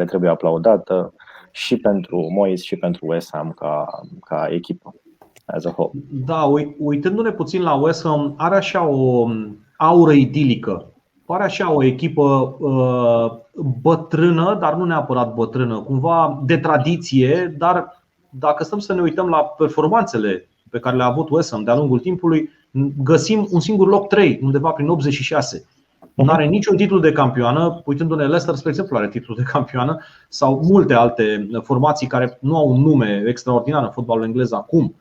trebuie aplaudată și pentru Moyes și pentru West Ham ca echipă as a whole. Da, uitându-ne puțin la West Ham, are așa o aură idilică. Pare așa o echipă bătrână, dar nu neapărat bătrână, cumva de tradiție, dar dacă stăm să ne uităm la performanțele pe care le-a avut West Ham de-a lungul timpului, găsim un singur loc 3, undeva prin 86. Nu are niciun titlu de campioană. Uitându-ne, Leicester, spre exemplu, are titlu de campioană, sau multe alte formații care nu au un nume extraordinar în fotbalul englez acum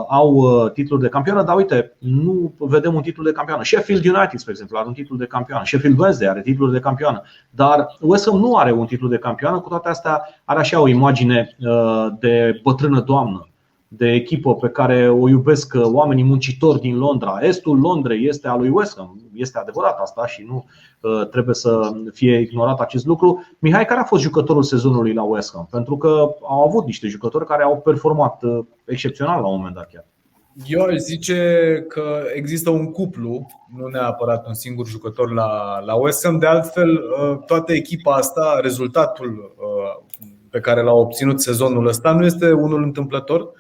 au titluri de campioană, dar uite, nu vedem un titlu de campioană. Sheffield United, spre exemplu, are un titlu de campioană. Sheffield Wednesday are titluri de campioană. Dar West Ham nu are un titlu de campioană. Cu toate astea are așa o imagine de bătrână doamnă, de echipă pe care o iubesc oamenii muncitori din Londra. Estul Londrei este al lui West Ham. Este adevărat asta și nu trebuie să fie ignorat acest lucru. Mihai, care a fost jucătorul sezonului la West Ham? Pentru că au avut niște jucători care au performat excepțional la un moment dat chiar. Eu aș zice că există un cuplu, nu neapărat un singur jucător la West Ham. De altfel, toată echipa asta, rezultatul pe care l-a obținut sezonul ăsta nu este unul întâmplător.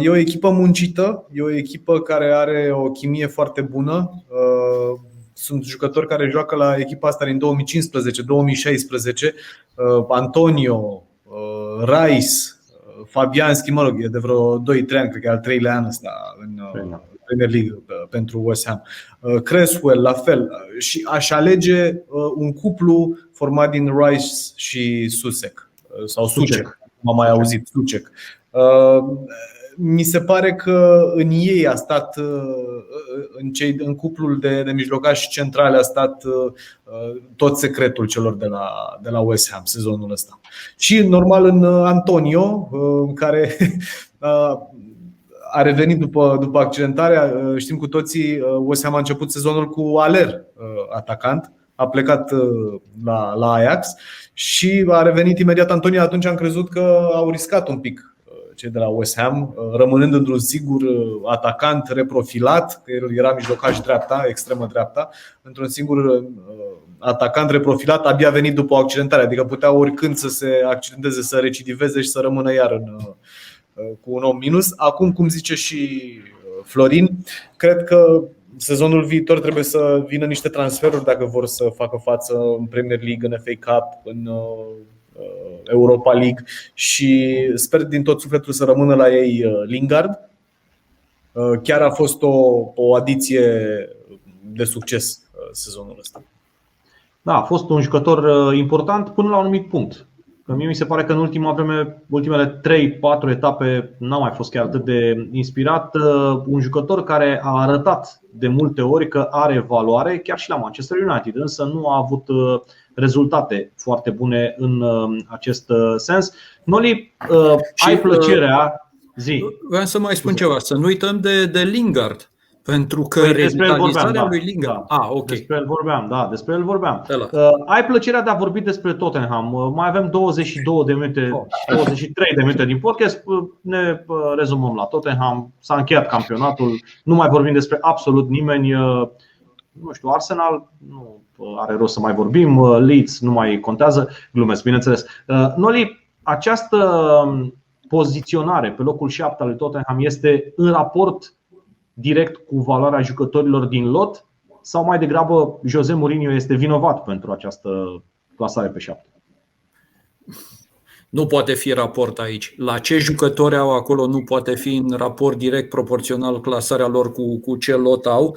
E o echipă muncită, e o echipă care are o chimie foarte bună. Sunt jucători care joacă la echipa asta din 2015-2016. Antonio, Rice, Fabianski, mă rog, e de vreo 2-3 ani, cred că e al 3-lea an ăsta în Premier League pentru West Ham. Cresswell, la fel. Și aș alege un cuplu format din Rice și Soucek sau Soucek, m-am mai auzit, Soucek. Mi se pare că în ei a stat, în cuplul de mijlocași centrale a stat tot secretul celor de la West Ham sezonul ăsta. Și normal în Antonio, care a revenit după accidentare. Știm cu toții, West Ham a început sezonul cu Haller, atacant. A plecat la Ajax și a revenit imediat Antonio. Atunci am crezut că au riscat un pic cei de la West Ham, rămânând într-un singur atacant reprofilat, că el era mijlocaș dreapta, extremă dreapta, într-un singur atacant reprofilat, abia venit după o accidentare. Adică putea oricând să se accidenteze, să recidiveze și să rămână iar cu un om minus. Acum, cum zice și Florin, cred că sezonul viitor trebuie să vină niște transferuri dacă vor să facă față în Premier League, în FA Cup, în Europa League și sper din tot sufletul să rămână la ei Lingard. Chiar a fost o adiție de succes sezonul ăsta. Da, a fost un jucător important până la un anumit punct. Că mie mi se pare că în ultimele 3-4 etape n-a mai fost chiar atât de inspirat. Un jucător care a arătat de multe ori că are valoare, chiar și la Manchester United, însă nu a avut rezultate foarte bune în acest sens. Noli, ai plăcerea? Vreau să mai spun ceva, să nu uităm de Lingard. Pentru că Păi despre el vorbeam, revitalizarea da, lui Lingard. da. Ok. Despre el vorbeam, da, despre el vorbeam. Da. Ai plăcerea de a vorbi despre Tottenham. Mai avem 22 de minute, 23 de minute din podcast. Ne rezumăm la Tottenham. S-a încheiat campionatul. Nu mai vorbim despre absolut nimeni. Nu știu, Arsenal nu are rost să mai vorbim. Leeds nu mai contează. Glumesc, bineînțeles. Noli, această poziționare pe locul 7 al lui Tottenham este în raport direct cu valoarea jucătorilor din lot sau mai degrabă Jose Mourinho este vinovat pentru această clasare pe 7? Nu poate fi raport aici. La ce jucători au acolo nu poate fi în raport direct proporțional clasarea lor cu ce lot au.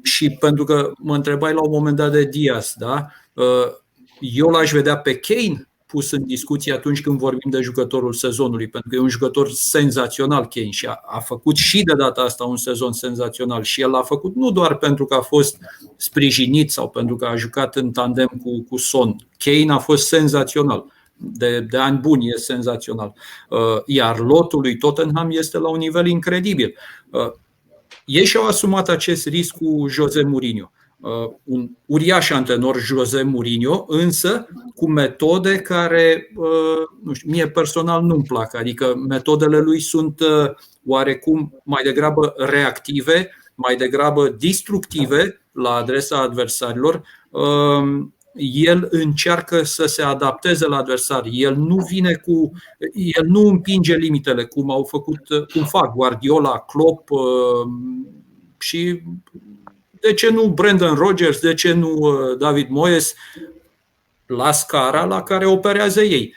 Și pentru că mă întrebai la un moment dat de Diaz, da? Eu l-aș vedea pe Kane pus în discuție atunci când vorbim de jucătorul sezonului, pentru că e un jucător senzațional Kane și a făcut și de data asta un sezon senzațional și el l-a făcut nu doar pentru că a fost sprijinit sau pentru că a jucat în tandem cu Son. Kane a fost senzațional. De ani buni e senzațional. Iar lotul lui Tottenham este la un nivel incredibil. Ei și-au asumat acest risc cu Jose Mourinho. Un uriaș antrenor Jose Mourinho, însă cu metode care, nu știu, mie personal nu-mi plac. Adică metodele lui sunt oarecum mai degrabă reactive, mai degrabă destructive la adresa adversarilor. El încearcă să se adapteze la adversari. El nu împinge limitele cum fac Guardiola, Klopp și de ce nu Brendan Rodgers, de ce nu David Moyes la scara la care operează ei.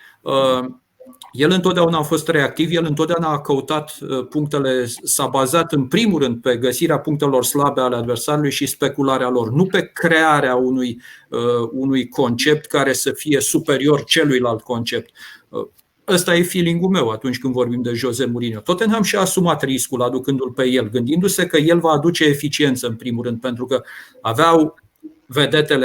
El întotdeauna a fost reactiv, el întotdeauna a căutat punctele, s-a bazat în primul rând pe găsirea punctelor slabe ale adversarului și specularea lor, nu pe crearea unui concept care să fie superior celuilalt concept. Ăsta e feeling-ul meu atunci când vorbim de Jose Mourinho. Tottenham și-a asumat riscul aducându-l pe el, gândindu-se că el va aduce eficiență în primul rând, pentru că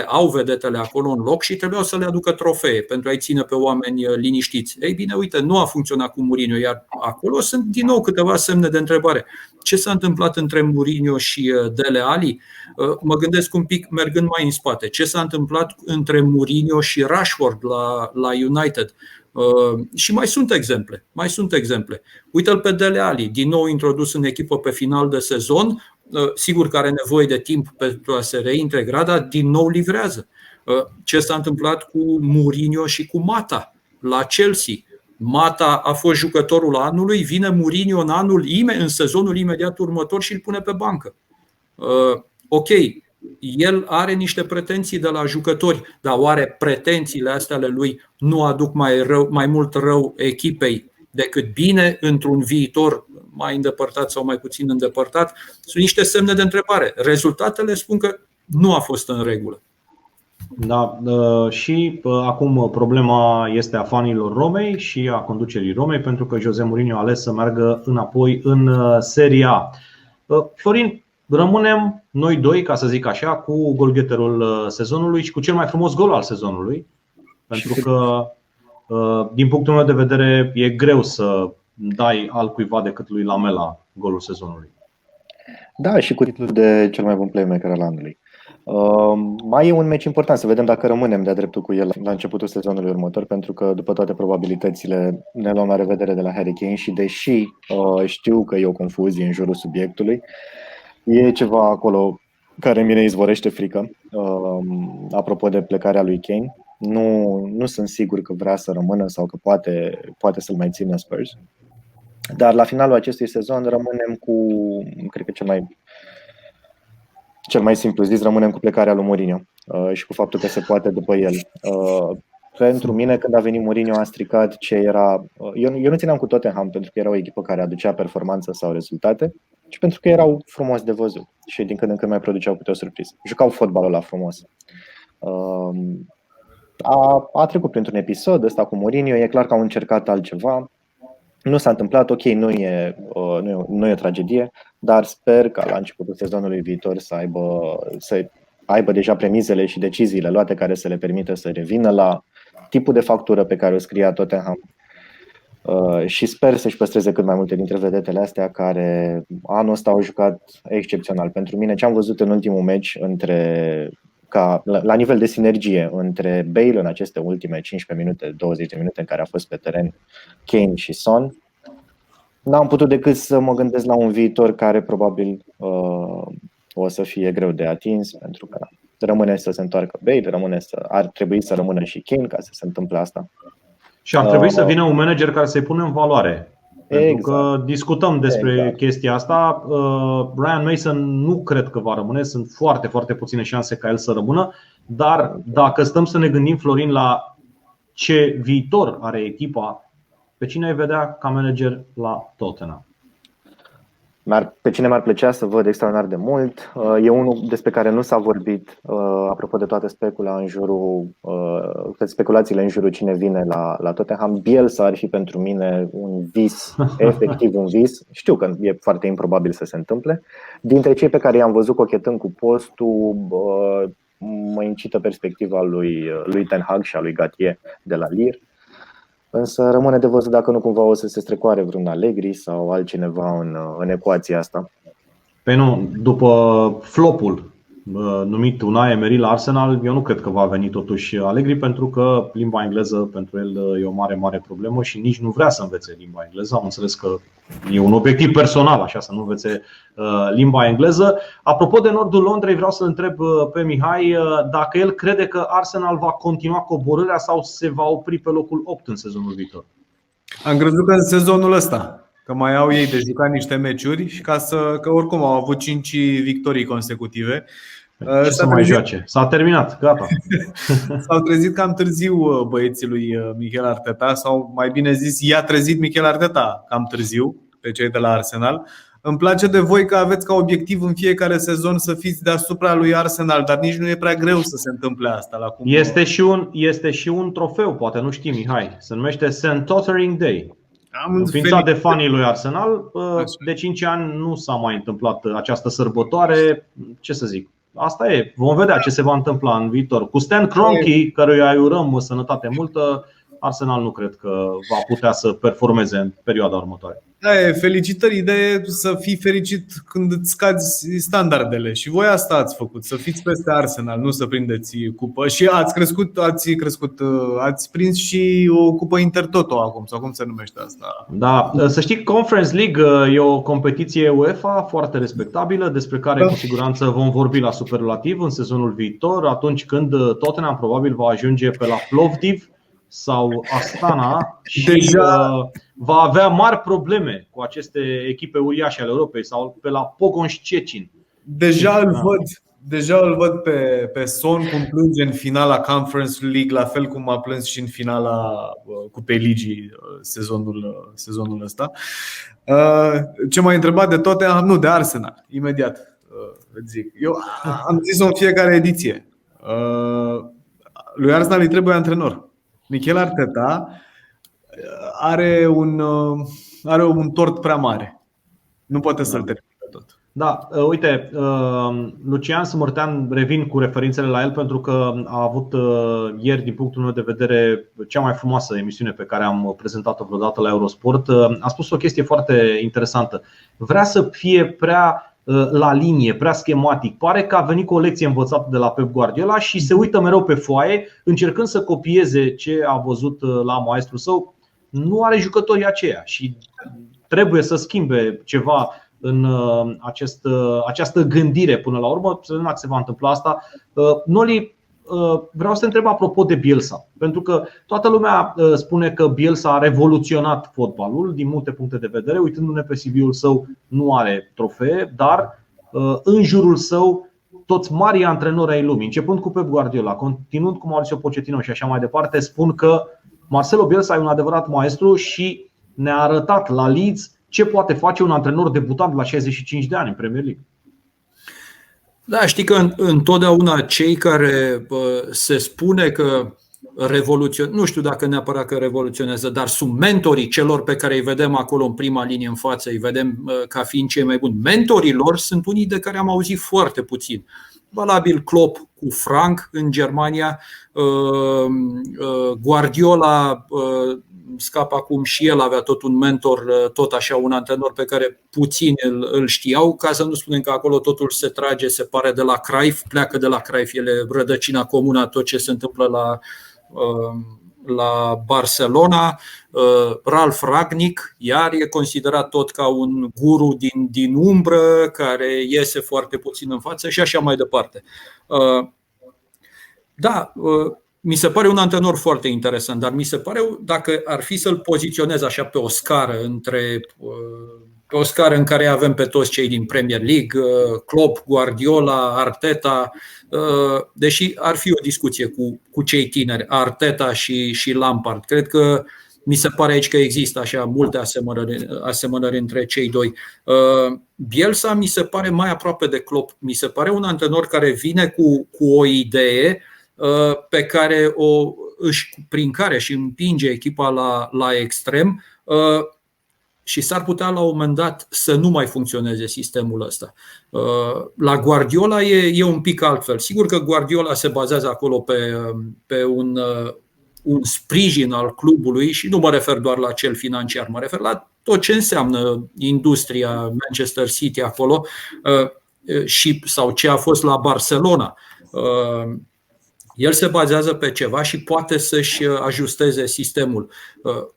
au vedetele acolo în loc și trebuiau să le aducă trofee pentru a-i ține pe oameni liniștiți. Ei bine, uite, nu a funcționat cu Mourinho, iar acolo sunt din nou câteva semne de întrebare. Ce s-a întâmplat între Mourinho și Dele Alli? Mă gândesc un pic mergând mai în spate. Ce s-a întâmplat între Mourinho și Rashford la United? Și mai sunt exemple. Uite-l pe Dele Alli, din nou introdus în echipă pe final de sezon, sigur că are nevoie de timp pentru a se reintegra, dar din nou livrează. Ce s-a întâmplat cu Mourinho și cu Mata la Chelsea? Mata a fost jucătorul anului, vine Mourinho în sezonul imediat următor și îl pune pe bancă. Ok, el are niște pretenții de la jucători, dar oare pretențiile astea ale lui nu aduc mai mult rău echipei decât bine într-un viitor mai îndepărtat sau mai puțin îndepărtat? Sunt niște semne de întrebare. Rezultatele spun că nu a fost în regulă. Da, și acum problema este a fanilor Romei și a conducerii Romei, pentru că Jose Mourinho a ales să meargă înapoi în Serie A. Florin, rămânem noi doi, ca să zic așa, cu golgheterul sezonului și cu cel mai frumos gol al sezonului. Pentru că, din punctul meu de vedere, e greu să dai altcuiva decât lui Lamela golul sezonului. Da, și cu titlul de cel mai bun playmaker al anului. Mai e un meci important, să vedem dacă rămânem de-a dreptul cu el la începutul sezonului următor, pentru că după toate probabilitățile ne luăm la revedere de la Harry Kane și deși știu că e o confuzie în jurul subiectului, e ceva acolo care mine izvorește frică. Apropo de plecarea lui Kane, nu sunt sigur că vrea să rămână sau că poate să-l mai țină Spurs. Dar la finalul acestui sezon rămânem cu, cred că cel mai simplu zis, rămânem cu plecarea lui Mourinho și cu faptul că se poate după el. Pentru mine, când a venit Mourinho, a stricat ce era. Eu nu țineam cu Tottenham pentru că era o echipă care aducea performanță sau rezultate, ci pentru că erau frumos de văzut și din când în când mai produceau câte o surpriză. Jucau fotbalul la frumos. A trecut printr-un episod ăsta cu Mourinho, e clar că au încercat altceva. Nu s-a întâmplat, ok, nu e o tragedie, dar sper ca la începutul sezonului viitor să aibă deja premizele și deciziile luate care să le permită să revină la tipul de factură pe care o scria Tottenham Și sper să-și păstreze cât mai multe dintre vedetele astea care anul ăsta au jucat excepțional. Pentru mine, ce am văzut în ultimul meci la nivel de sinergie între Bale în aceste ultime 15 minute, 20 de minute în care a fost pe teren, Kane și Son, n-am putut decât să mă gândesc la un viitor care probabil o să fie greu de atins, pentru că rămâne să se întoarcă Bale, ar trebui să rămână și Kane ca să se întâmple asta. Și ar trebui să vină un manager care să-i pună în valoare. Pentru că discutăm despre chestia asta. Ryan Mason nu cred că va rămâne. Sunt foarte, foarte puține șanse ca el să rămână. Dar dacă stăm să ne gândim, Florin, la ce viitor are echipa, pe cine ai vedea ca manager la Tottenham? Pe cine mi-ar plăcea să văd extraordinar de mult e unul despre care nu s-a vorbit, apropo de toate speculațiile în jurul cine vine la Tottenham. Bielsa ar fi pentru mine un vis, efectiv un vis. Știu că e foarte improbabil să se întâmple. Dintre cei pe care i-am văzut cochetând cu postul, mă incită perspectiva lui Ten Hag și a lui Galtier de la Lille. Însă rămâne de văzut dacă nu cumva o să se strecoare vreun Allegri sau altcineva în ecuația asta. Păi nu, după flopul numit Unai Emery la Arsenal, eu nu cred că va veni totuși Allegri, pentru că limba engleză pentru el e o mare, mare problemă și nici nu vrea să învețe limba engleză. Am înțeles că e un obiectiv personal, așa, să nu învețe limba engleză. Apropo de nordul Londrei, vreau să întreb pe Mihai dacă el crede că Arsenal va continua coborârea sau se va opri pe locul 8 în sezonul viitor. Am crezut că în sezonul ăsta, că mai au ei de jucat niște meciuri și că oricum au avut 5 victorii consecutive. Ce să mai joace? S-a terminat, gata. S-au trezit cam târziu băieții lui Mikel Arteta, sau mai bine zis, i-a trezit Mikel Arteta cam târziu pe cei de la Arsenal. Îmi place de voi că aveți ca obiectiv în fiecare sezon să fiți deasupra lui Arsenal, dar nici nu e prea greu să se întâmple asta. Este și un trofeu, poate nu știi, Mihai. Se numește St. Tottering Day. Înființat de fanii lui Arsenal. De 5 ani nu s-a mai întâmplat această sărbătoare. Ce să zic? Asta e. Vom vedea ce se va întâmpla în viitor. Cu Stan Kroenke, căruia îi urăm sănătate multă, Arsenal nu cred că va putea să performeze în perioada următoare. Felicitări, ideea e să fii fericit când îți scazi standardele. Și voi asta ați făcut, să fiți peste Arsenal, nu să prindeți cupă. Și ați prins și o cupă Intertoto acum, sau cum se numește asta? Da, să știi, Conference League e o competiție UEFA foarte respectabilă, despre care cu siguranță vom vorbi la superlativ în sezonul viitor, atunci când Tottenham probabil va ajunge pe la Plovdiv sau Astana și va avea mari probleme cu aceste echipe uriașe ale Europei, sau pe la Pogon Szczecin. Deja îl văd pe Son cum plânge în finala Conference League, la fel cum a plâns și în finala Cupei Ligii sezonul ăsta. Ce m-ai întrebat de Tottenham? Nu, de Arsenal, imediat îți zic. Eu am zis-o în fiecare ediție. Lui Arsenal îi trebuie antrenor. Mikel Arteta are un tort prea mare. Nu poate să-l termine tot. Da, uite, Lucian Smărtean, revin cu referințele la el, pentru că a avut ieri, din punctul meu de vedere, cea mai frumoasă emisiune pe care am prezentat-o vreodată la Eurosport. A spus o chestie foarte interesantă. Vrea să fie prea la linie, prea schematic. Pare că a venit cu o lecție învățată de la Pep Guardiola și se uită mereu pe foaie, încercând să copieze ce a văzut la maestrul său. Nu are jucătorii aceia și trebuie să schimbe ceva în această gândire până la urmă. Să vedem dacă se va întâmpla asta. Noli, vreau să te întreb apropo de Bielsa, pentru că toată lumea spune că Bielsa a revoluționat fotbalul din multe puncte de vedere. Uitându-ne pe CV-ul său, nu are trofee, dar în jurul său toți marii antrenori ai lumii, începând cu Pep Guardiola, continuând cu Mauricio Pochettino și așa mai departe, spun că Marcelo Bielsa e un adevărat maestru și ne-a arătat la Leeds ce poate face un antrenor debutant la 65 de ani în Premier League. Da, știi că întotdeauna cei care se spune că revoluționează, nu știu dacă neapărat că revoluționează, dar sunt mentorii celor pe care îi vedem acolo în prima linie în față, îi vedem ca fiind cei mai buni. Mentorii lor sunt unii de care am auzit foarte puțin. valabil Klopp cu Frank în Germania, Guardiola scap acum și el avea tot un mentor, tot așa un antrenor pe care puțini îl știau, ca să nu spunem că acolo totul se trage, se pare de la Cruyff, pleacă de la Cruyff, el e rădăcina comună a tot ce se întâmplă la Barcelona. Ralf Rangnick iar e considerat tot ca un guru din umbră care iese foarte puțin în față și așa mai departe. Da, mi se pare un antrenor foarte interesant, dar mi se pare, dacă ar fi să-l poziționez așa pe o scară pe o scară în care avem pe toți cei din Premier League, Klopp, Guardiola, Arteta, deși ar fi o discuție cu cei tineri, Arteta și Lampard. Cred că mi se pare aici că există așa multe asemănări între cei doi. Bielsa mi se pare mai aproape de Klopp. Mi se pare un antrenor care vine cu o idee pe care prin care își împinge echipa la extrem și s-ar putea la un moment dat să nu mai funcționeze sistemul ăsta. La Guardiola e un pic altfel. Sigur că Guardiola se bazează acolo pe un sprijin al clubului și nu mă refer doar la cel financiar, mă refer la tot ce înseamnă industria Manchester City acolo sau ce a fost la Barcelona. El se bazează pe ceva și poate să-și ajusteze sistemul.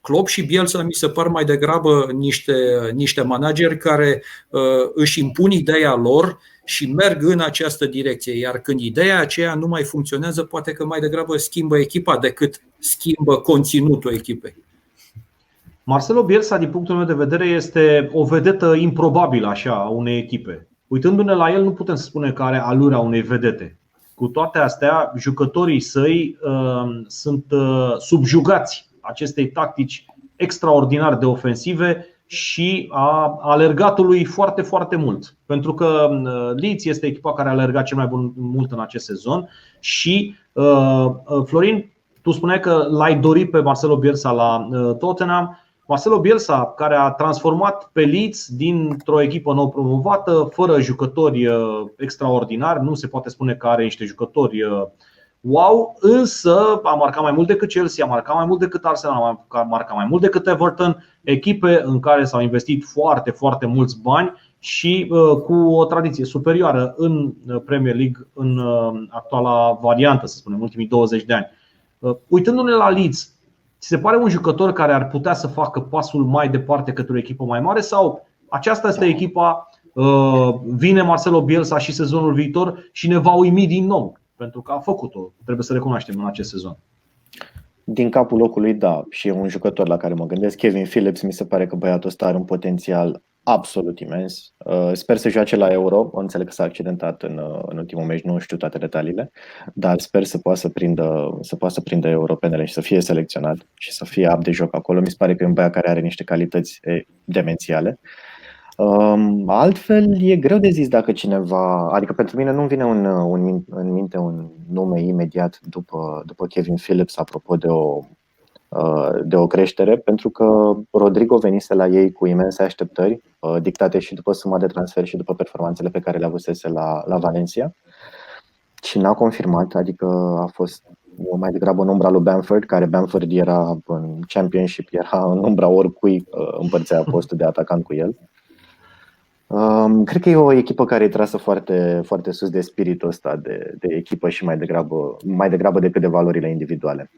Klopp și Bielsa mi se par mai degrabă niște manageri care își impun ideea lor și merg în această direcție. Iar când ideea aceea nu mai funcționează, poate că mai degrabă schimbă echipa decât schimbă conținutul echipei. Marcelo Bielsa, din punctul meu de vedere, este o vedetă improbabilă așa a unei echipe. Uitându-ne la el, nu putem să spunem că are alura unei vedete. Cu toate astea, jucătorii săi sunt subjugați acestei tactici extraordinar de ofensive și a alergatului foarte, foarte mult. Pentru că Leeds este echipa care a alergat cel mai mult în acest sezon. Și Florin, tu spuneai că l-ai dorit pe Marcelo Bielsa la Tottenham. Marcelo Bielsa, care a transformat pe Leeds dintr-o echipă nou promovată, fără jucători extraordinari, nu se poate spune că are niște jucători wow, însă a marcat mai mult decât Chelsea, a marcat mai mult decât Arsenal, a marcat mai mult decât Everton, echipe în care s-au investit foarte, foarte mulți bani și cu o tradiție superioară în Premier League, în actuala variantă, să spunem, ultimii 20 de ani. Uitându-ne la Leeds, ți se pare un jucător care ar putea să facă pasul mai departe către o echipă mai mare sau aceasta este echipa, vine Marcelo Bielsa și sezonul viitor și ne va uimi din nou? Pentru că a făcut-o, trebuie să recunoaștem, în acest sezon. Din capul locului, da, și e un jucător la care mă gândesc. Kevin Phillips, mi se pare că băiatul ăsta are un potențial absolut imens. Sper să joace la Euro. Înțeleg că s-a accidentat în ultimul meci, nu știu toate detaliile, dar sper să poată să prindă europenele și să fie selecționat și să fie apt de joc acolo. Mi se pare că e un băiat care are niște calități demențiale. Altfel, e greu de zis dacă cineva, adică pentru mine nu vine în minte un nume imediat după Kevin Phillips, apropo de o creștere, pentru că Rodrigo venise la ei cu imense așteptări, dictate și după suma de transfer și după performanțele pe care le avusese la Valencia, și n-a confirmat, adică a fost mai degrabă în umbra lui Bamford, care Bamford era în Championship, era în umbra oricui împărțea postul de atacant cu el. Cred că e o echipă care e trasă foarte, foarte sus de spiritul ăsta de echipă și mai degrabă decât de valorile individuale.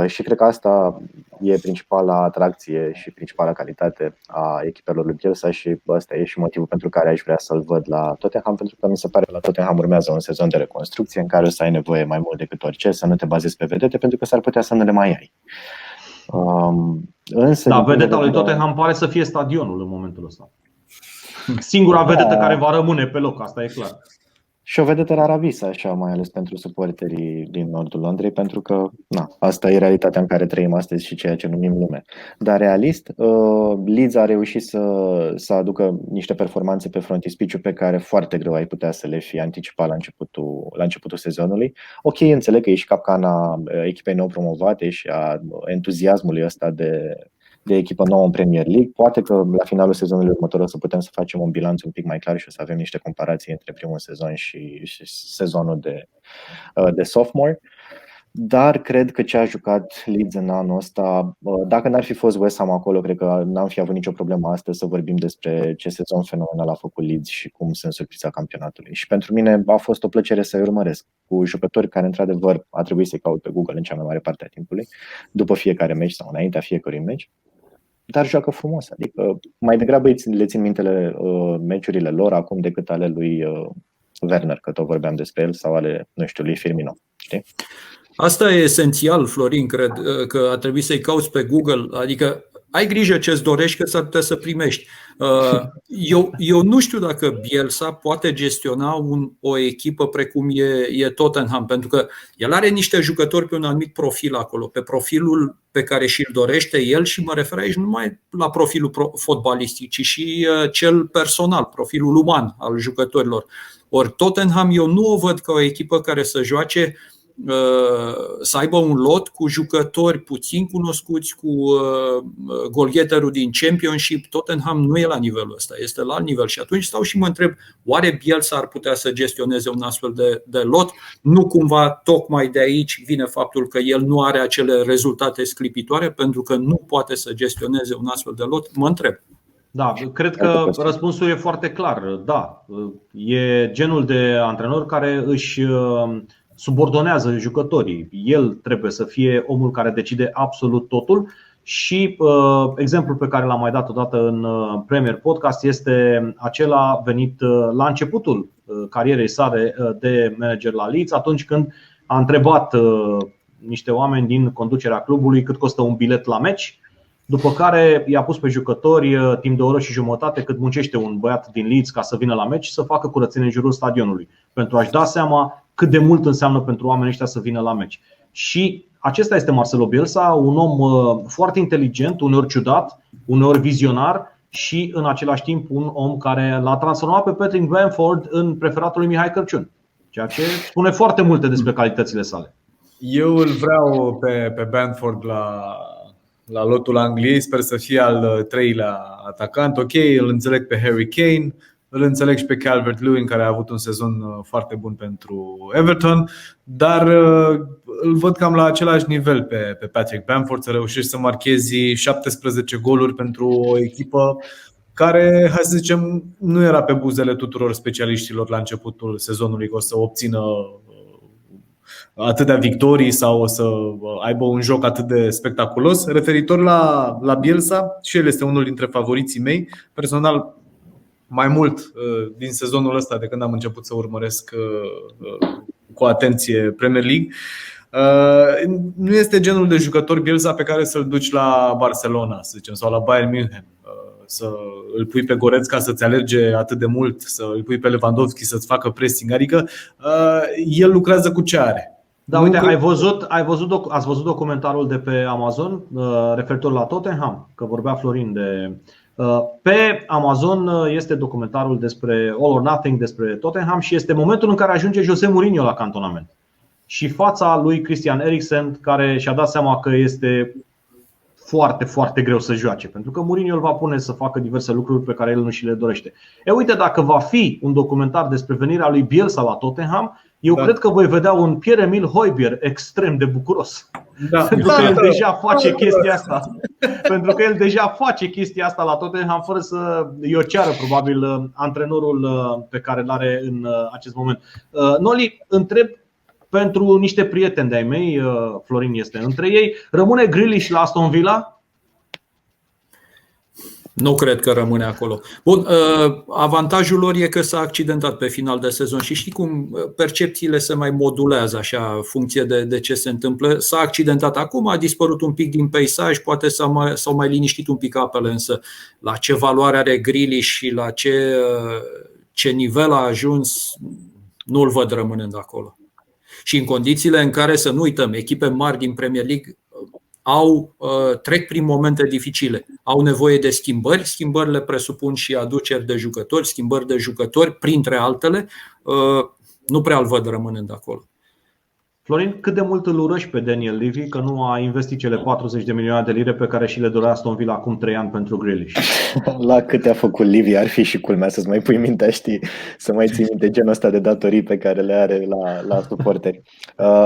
Și cred că asta e principala atracție și principala calitate a echipelor lui Bielsa și ăsta e și motivul pentru care aș vrea să-l văd la Tottenham, pentru că mi se pare că la Tottenham urmează un sezon de reconstrucție în care o să ai nevoie mai mult decât orice să nu te bazezi pe vedete, pentru că s-ar putea să nu le mai ai. Da, vedeta lui Tottenham pare să fie stadionul în momentul ăsta. Singura vedetă care va rămâne pe loc, asta e clar. Și o vedetă rara visă, așa, mai ales pentru suporterii din nordul Londrei, pentru că asta e realitatea în care trăim astăzi și ceea ce numim lume. Dar realist, Leeds a reușit să aducă niște performanțe pe frontispiciu pe care foarte greu ai putea să le fi anticipat la începutul sezonului. Ok, înțeleg că e și capcana echipei nou promovate și a entuziasmului ăsta de de echipă nouă în Premier League. Poate că la finalul sezonului următor o să putem să facem un bilanț un pic mai clar și o să avem niște comparații între primul sezon și sezonul de sophomore. Dar cred că ce a jucat Leeds în anul ăsta, dacă n-ar fi fost West Ham acolo, cred că n-am fi avut nicio problemă astăzi să vorbim despre ce sezon fenomenal a făcut Leeds și cum sunt surpriza campionatului. Și pentru mine a fost o plăcere să-i urmăresc cu jucători care într-adevăr a trebuit să-i caut pe Google în cea mai mare parte a timpului, după fiecare meci sau înaintea fiecărui meci. Dar joacă frumos, adică mai degrabă le țin mintele meciurile lor acum decât ale lui Werner, că tot vorbeam despre el, sau ale, nu știu, lui Firmino, știi? Asta e esențial, Florin, cred că ar trebui să-i cauți pe Google, adică ai grijă ce-ți dorești, că s-ar putea să primești. Eu nu știu dacă Bielsa poate gestiona o echipă precum e Tottenham, pentru că el are niște jucători pe un anumit profil acolo, pe profilul pe care și-l dorește el, și mă refer aici numai la profilul fotbalistic, ci și cel personal, profilul uman al jucătorilor. Ori Tottenham eu nu o văd ca o echipă care să joace, să aibă un lot cu jucători puțin cunoscuți, cu goalgetterul din Championship. Tottenham nu e la nivelul ăsta, este la alt nivel. Și atunci stau și mă întreb, oare Bielsa ar putea să gestioneze un astfel de lot? Nu cumva tocmai de aici vine faptul că el nu are acele rezultate sclipitoare, pentru că nu poate să gestioneze un astfel de lot? Mă întreb. Da, cred că răspunsul e foarte clar. Da, e genul de antrenor care își subordonează jucătorii. El trebuie să fie omul care decide absolut totul. Și exemplul pe care l-am mai dat odată în Premier Podcast este acela venit la începutul carierei sale de manager la Leeds, atunci când a întrebat niște oameni din conducerea clubului cât costă un bilet la meci, după care i-a pus pe jucători timp de o oră și jumătate cât muncește un băiat din Leeds ca să vină la meci, să facă curățenie în jurul stadionului, pentru a-și da seama cât de mult înseamnă pentru oamenii ăștia să vină la meci. Și acesta este Marcelo Bielsa, un om foarte inteligent, uneori ciudat, uneori vizionar și în același timp un om care l-a transformat pe Patrick Bamford în preferatul lui Mihai Cărciun, ceea ce spune foarte multe despre calitățile sale. Eu îl vreau pe Bamford la lotul Angliei, sper să fie al treilea atacant. Ok, îl înțeleg pe Harry Kane, îl înțeleg și pe Calvert-Lewin, care a avut un sezon foarte bun pentru Everton, dar îl văd cam la același nivel pe Patrick Bamford, să reușești să marchezi 17 goluri pentru o echipă care, hai să zicem, nu era pe buzele tuturor specialiștilor la începutul sezonului că o să obțină atâtea victorii sau o să aibă un joc atât de spectaculos. Referitor la Bielsa, și el este unul dintre favoriții mei. Personal, mai mult din sezonul ăsta, de când am început să urmăresc cu atenție Premier League. Nu este genul de jucător Bielsa pe care să-l duci la Barcelona, să zicem, sau la Bayern München, să îl pui pe Goretzka să-ți alerge atât de mult, să îl pui pe Lewandowski să-ți facă pressing. Adică el lucrează cu ce are. Da, uite, ați văzut documentarul de pe Amazon referitor la Tottenham, că vorbea Florin de... Pe Amazon este documentarul despre All or Nothing, despre Tottenham, și este momentul în care ajunge Jose Mourinho la cantonament. Și fața lui Christian Eriksen, care și-a dat seama că este foarte, foarte greu să joace, pentru că Mourinho îl va pune să facă diverse lucruri pe care el nu și le dorește. Uite, dacă va fi un documentar despre venirea lui Bielsa la Tottenham, eu cred că voi vedea un Pierre-Emile Højbjerg extrem de bucuros. Pentru că el deja face chestia asta. Pentru că el deja face chestia asta la Tottenham fără să i-o ceară probabil antrenorul pe care îl are în acest moment. Noli, întreb pentru niște prieteni de-ai mei, Florin este între ei, rămâne Grealish la Aston Villa? Nu cred că rămâne acolo. Bun, avantajul lor e că s-a accidentat pe final de sezon și știi cum percepțiile se mai modulează așa, funcție de ce se întâmplă. S-a accidentat acum, a dispărut un pic din peisaj, poate s-au mai liniștit un pic apele, însă la ce valoare are Grealish și la ce nivel a ajuns, nu-l văd rămânând acolo. Și în condițiile în care, să nu uităm, echipe mari din Premier League trec prin momente dificile, au nevoie de schimbări. Schimbările presupun și aduceri de jucători, schimbări de jucători, printre altele. Nu prea îl văd rămânând acolo. Florin, cât de mult îl urăști pe Daniel Levy că nu a investit cele 40 de milioane de lire pe care și le dorea Aston Villa acum 3 ani pentru Grealish? La câte a făcut Levy ar fi și culmea să-ți mai pui mintea, știi, să mai ții minte genul ăsta de datorii pe care le are la suporteri.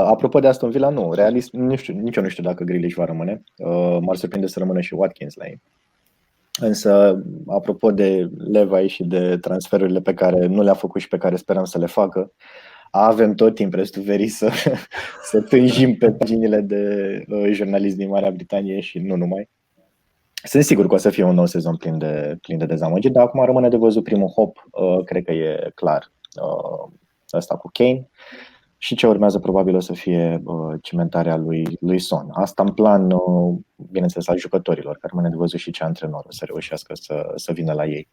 Apropo de Aston Villa, nu, realist, nici eu nu știu dacă Grealish va rămâne. M-ar surprinde să rămână și Watkins la ei. Însă, apropo de Levi și de transferurile pe care nu le-a făcut și pe care sperăm să le facă, avem tot timpul Veri să tânjim pe paginile de jurnaliști din Marea Britanie și nu numai. Sunt sigur că o să fie un nou sezon plin de dezamăgiri, dar acum rămâne de văzut primul hop, cred că e clar, ăsta cu Kane. Și ce urmează probabil o să fie cimentarea lui Son. Asta în plan, bineînțeles, al jucătorilor, care rămâne de văzut și ce antrenor o să reușească să vină la ei.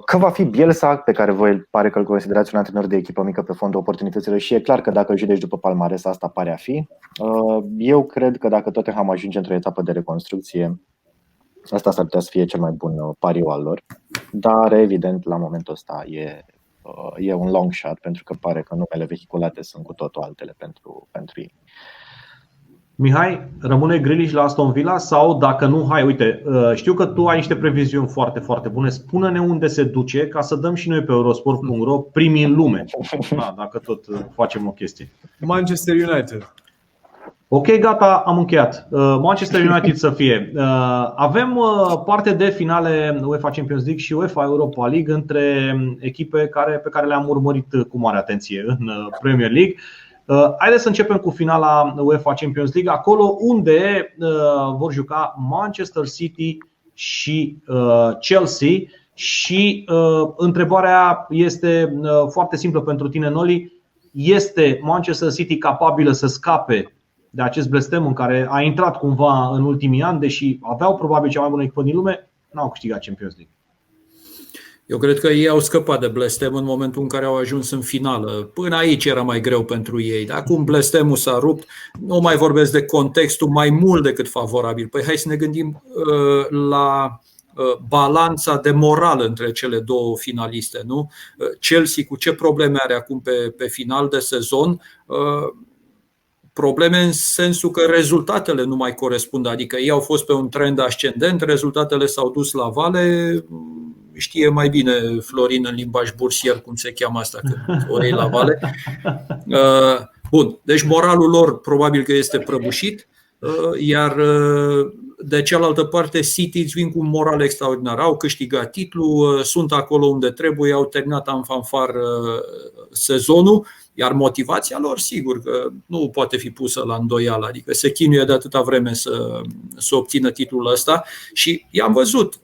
Că va fi Bielsa, pe care voi pare că îl considerați un antrenor de echipă mică pe fondul oportunităților și e clar că dacă îl judeci după palmares, asta pare a fi. Eu cred că dacă Tottenham ajunge într-o etapă de reconstrucție, asta s-ar putea să fie cel mai bun pariu al lor. Dar evident, la momentul ăsta e un long shot, pentru că pare că numele vehiculate sunt cu totul altele pentru ei. Mihai, rămâne Grealish la Aston Villa sau dacă nu, uite, știu că tu ai niște previziuni foarte, foarte bune. Spune-ne unde se duce ca să dăm și noi pe Eurosport.ro primii în lume. Da, dacă tot facem o chestie. Manchester United. Ok, gata, am încheiat. Manchester United să fie. Avem parte de finale UEFA Champions League și UEFA Europa League între echipe pe care le-am urmărit cu mare atenție în Premier League. Haideți să începem cu finala UEFA Champions League, acolo unde vor juca Manchester City și Chelsea. Și întrebarea este foarte simplă pentru tine, Noli. Este Manchester City capabilă să scape de acest blestem în care a intrat cumva în ultimii ani, deși aveau probabil cea mai bună echipă din lume, n-au câștigat Champions League? Eu cred că ei au scăpat de blestem în momentul în care au ajuns în finală. Până aici era mai greu pentru ei. Dar acum blestemul s-a rupt. Nu mai vorbesc de contextul mai mult decât favorabil. Păi hai să ne gândim la balanța de moral între cele două finaliste, nu? Chelsea cu ce probleme are acum pe final de sezon? Probleme în sensul că rezultatele nu mai corespund. Adică ei au fost pe un trend ascendent, rezultatele s-au dus la vale. Știe mai bine Florin în limbaj bursier cum se cheamă asta, că o iei la vale. Bun, deci moralul lor probabil că este prăbușit, iar de cealaltă parte City îți vin cu un moral extraordinar. Au câștigat titlul, sunt acolo unde trebuie, au terminat în fanfar sezonul, iar motivația lor sigur că nu poate fi pusă la îndoială, adică se chinuie de atâta vreme să obțină titlul ăsta și i-am văzut.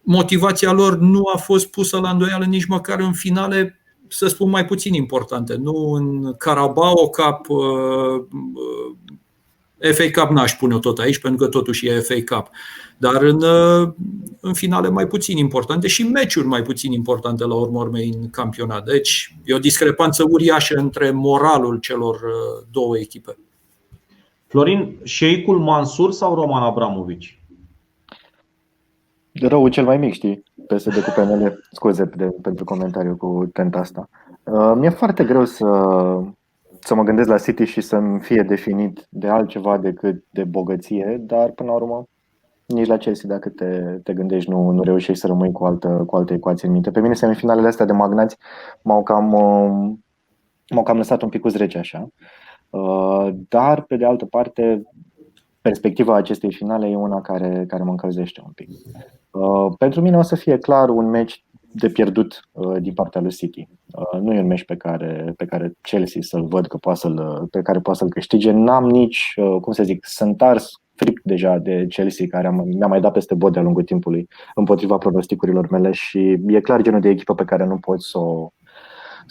Motivația lor nu a fost pusă la îndoială nici măcar în finale, să spun, mai puțin importante. Nu în Carabao Cup, FA Cup n-aș pune tot aici, pentru că totuși e FA Cup. Dar în finale mai puțin importante și meciuri mai puțin importante la urma urmei în campionat. Deci e o discrepanță uriașă între moralul celor două echipe. Florin, Sheikul Mansur sau Roman Abramovici? Răul cel mai mic, știi, PSD cu PNL. Scuze pentru comentariul cu tenta asta. Mi-e foarte greu să mă gândesc la City și să-mi fie definit de altceva decât de bogăție, dar până la urmă nici la Chelsea, dacă te gândești, nu reușești să rămâi cu altă ecuație în minte. Pe mine semifinalele astea de magnați m-au cam lăsat un pic rece așa. Dar pe de altă parte perspectiva acestei finale e una care mă încălzește un pic. Pentru mine o să fie clar un meci de pierdut din partea lui City. Nu e un meci pe care Chelsea să-l văd că pe care poate să-l câștige. N-am nici, sunt ars fript deja de Chelsea, care mi-a mai dat peste bot de-a lungul timpului împotriva pronosticurilor mele și e clar genul de echipă pe care nu poți să o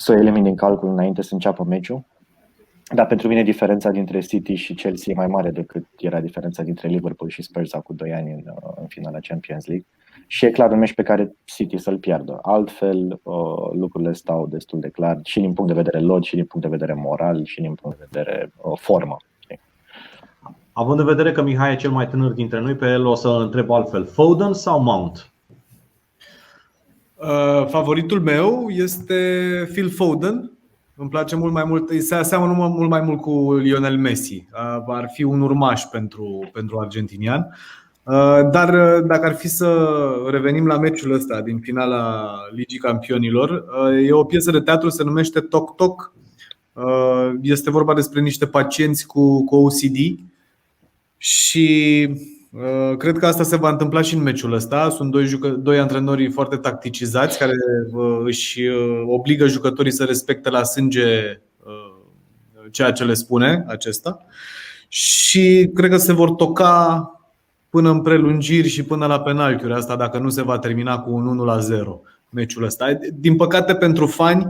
elimini din calcul înainte să înceapă meciul. Dar pentru mine diferența dintre City și Chelsea e mai mare decât era diferența dintre Liverpool și Spurs cu 2 ani în finala Champions League. Și e clar un meci pe care City să-l piardă. Altfel lucrurile stau destul de clar și din punct de vedere lot, și din punct de vedere moral, și din punct de vedere formă. Având în vedere că Mihai e cel mai tânăr dintre noi, pe el o să întreb altfel. Foden sau Mount? Favoritul meu este Phil Foden. Îmi place mult mai mult, se seamănă mult mai mult cu Lionel Messi. Ar fi un urmaș pentru argentinian. Dar dacă ar fi să revenim la meciul ăsta din finala Ligii Campionilor, e o piesă de teatru, se numește Toc Toc. Este vorba despre niște pacienți cu OCD și cred că asta se va întâmpla și în meciul ăsta. Sunt doi antrenori foarte tacticizați care își obligă jucătorii să respecte la sânge ceea ce le spune acesta. Și cred că se vor toca până în prelungiri și până la penaltiuri. Asta dacă nu se va termina cu un 1-0 meciul ăsta. Din păcate pentru fani,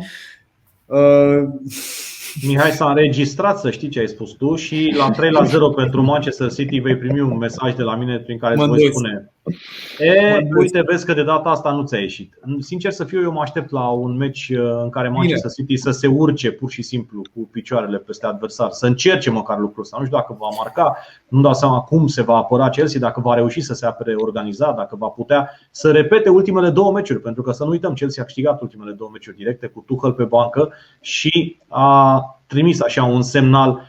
Mihai, s-a înregistrat, să știi ce ai spus tu, și la 3-0 pentru Manchester City vei primi un mesaj de la mine prin care îți voi spune: uite, vezi că de data asta nu ți-a ieșit. Sincer să fiu, eu mă aștept la un meci în care Manchester City să se urce pur și simplu cu picioarele peste adversar, să încerce măcar lucrul ăsta. Nu știu dacă va marca, nu dau seama cum se va apăra Chelsea, dacă va reuși să se apere organizat, dacă va putea să repete ultimele două meciuri, pentru că să nu uităm, Chelsea a câștigat ultimele două meciuri directe cu Tuchel pe bancă și a trimis așa un semnal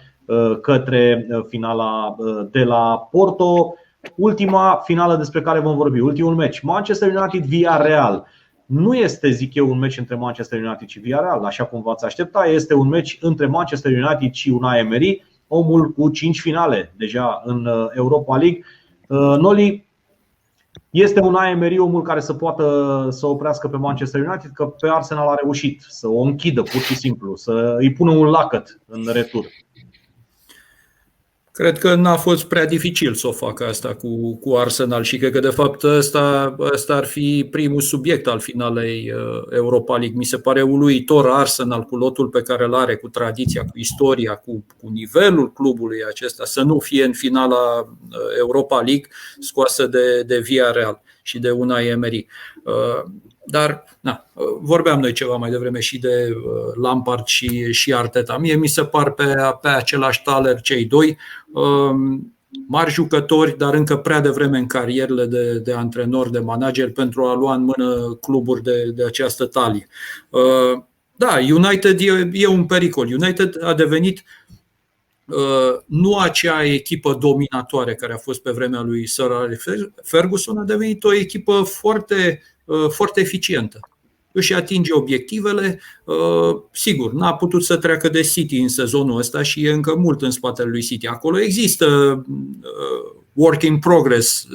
către finala de la Porto. Ultima finală despre care vom vorbi, ultimul meci, Manchester United-Villarreal. Nu este, zic eu, un meci între Manchester United și Villarreal, așa cum v-ați aștepta. Este un meci între Manchester United și Unai Emery, omul cu 5 finale deja în Europa League. Noli, este Unai Emery omul care să poată să oprească pe Manchester United, că pe Arsenal a reușit să o închidă pur și simplu, să îi pună un lacăt în retur. Cred că n-a fost prea dificil să o facă asta cu Arsenal și cred că de fapt ăsta ar fi primul subiect al finalei Europa League. Mi se pare uluitor Arsenal cu lotul pe care îl are, cu tradiția, cu istoria, cu nivelul clubului acesta, să nu fie în finala Europa League scoasă de Villarreal și de Unai Emery. Dar vorbeam noi ceva mai devreme și de Lampard și Arteta. Mie mi se par pe același taler cei doi, mari jucători, dar încă prea devreme în carierele de antrenor, de manager, pentru a lua în mână cluburi de această talie. Da, United e un pericol. United a devenit nu acea echipă dominatoare care a fost pe vremea lui Sir Alex Ferguson, a devenit o echipă foarte, foarte eficientă. Își atinge obiectivele. Sigur, n-a putut să treacă de City în sezonul ăsta și e încă mult în spatele lui City. Acolo există work in progress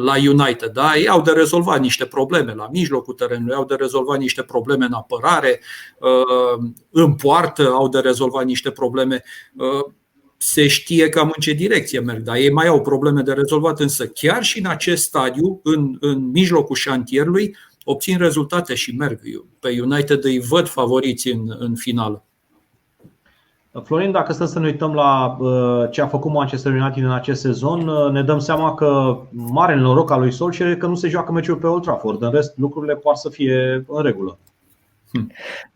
la United, da? Ei au de rezolvat niște probleme la mijlocul terenului, au de rezolvat niște probleme în apărare, în poartă au de rezolvat niște probleme. Se știe cam în ce direcție merg, dar ei mai au probleme de rezolvat, însă chiar și în acest stadiu, în mijlocul șantierului, obțin rezultate și merg. Pe United îi văd favoriți în finală. Florin, dacă stăm să ne uităm la ce a făcut Manchester United în acest sezon, ne dăm seama că mare noroc al lui Solskjaer că nu se joacă meciul pe Old Trafford. În rest, lucrurile par să fie în regulă.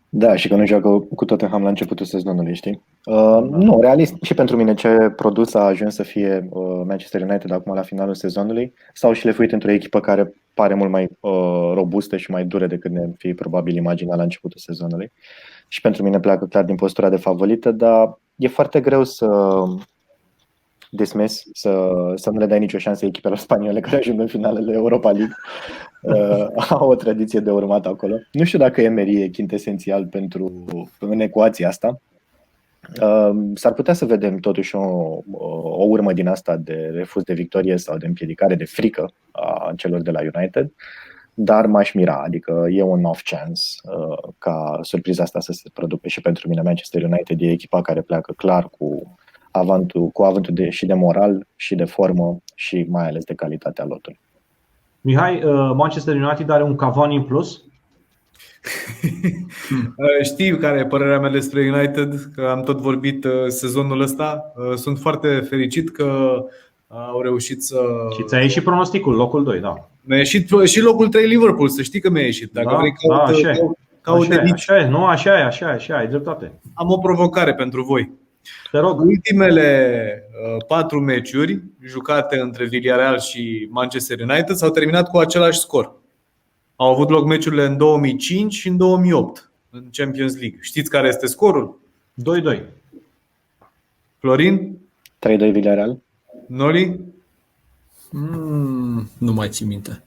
Da, și că nu joacă cu Tottenham la începutul sezonului, știi? Nu, realist, și pentru mine ce produs a ajuns să fie Manchester United acum la finalul sezonului, s-au șlefuit într-o echipă care pare mult mai robustă și mai dură decât ne fi probabil imaginat la începutul sezonului. Și pentru mine pleacă clar din postura de favorită, dar e foarte greu să dismiss, să nu le dai nicio șansă echipelor spaniole care ajung în finalele Europa League. Au o tradiție de urmat acolo. Nu știu dacă Emery e chintesențial în ecuația asta. S-ar putea să vedem totuși o urmă din asta de refuz de victorie sau de împiedicare, de frică a celor de la United, dar m-aș mira, adică e un off chance ca surpriza asta să se producă și pentru mine. Manchester United e echipa care pleacă clar cu avantul și de moral și de formă și mai ales de calitatea lotului. Mihai, Manchester United are un Cavani în plus? Știi care e părerea mea despre United, că am tot vorbit sezonul ăsta. Sunt foarte fericit că au reușit să... Și ți-a ieșit pronosticul, locul 2, da. Mi-a ieșit și locul 3 Liverpool, să știi că mi-a ieșit. Dacă vrei așa, ai dreptate. Am o provocare pentru voi. Te rog. Ultimele 4 meciuri jucate între Villarreal și Manchester United s-au terminat cu același scor. Au avut loc meciurile în 2005 și în 2008 în Champions League. Știți care este scorul? 2-2. Florin? 3-2 Villarreal. Noli? Nu mai țin minte.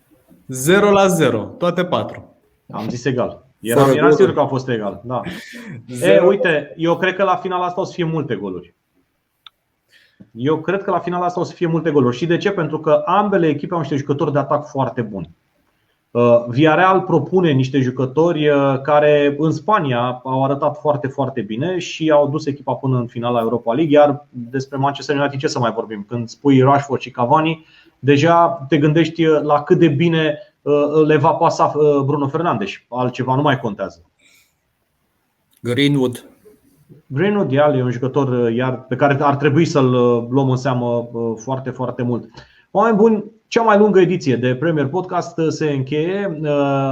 0-0, toate 4. Am zis egal. Fără Eram goluri. sigur că a fost egal. Da. Uite, eu cred că la finala asta o să fie multe goluri. Și de ce? Pentru că ambele echipe au niște jucători de atac foarte buni. Villarreal propune niște jucători care în Spania au arătat foarte, foarte bine și au dus echipa până în finala Europa League. Iar despre Manchester United ce să mai vorbim? Când spui Rashford și Cavani, deja te gândești la cât de bine le va pasa Bruno Fernandes. Altceva nu mai contează. Greenwood. Iar e un jucător pe care ar trebui să-l luăm în seamă foarte, foarte mult. Oameni buni, cea mai lungă ediție de Premier Podcast se încheie.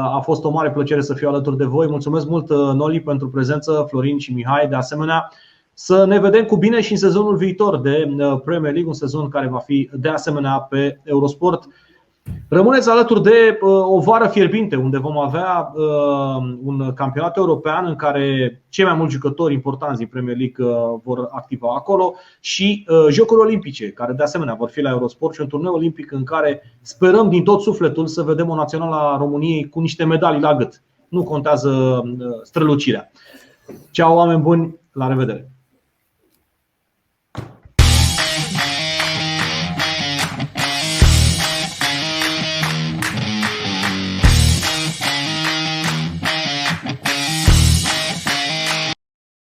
A fost o mare plăcere să fiu alături de voi. Mulțumesc mult, Noli, pentru prezență, Florin și Mihai de asemenea. Să ne vedem cu bine și în sezonul viitor de Premier League, un sezon care va fi de asemenea pe Eurosport. Rămâneți alături de o vară fierbinte, unde vom avea un campionat european în care cei mai mulți jucători importanți din Premier League vor activa acolo și Jocuri Olimpice, care de asemenea vor fi la Eurosport, și un turneu olimpic în care sperăm din tot sufletul să vedem o națională a României cu niște medalii la gât. Nu contează strălucirea. Ceau, oameni buni, la revedere!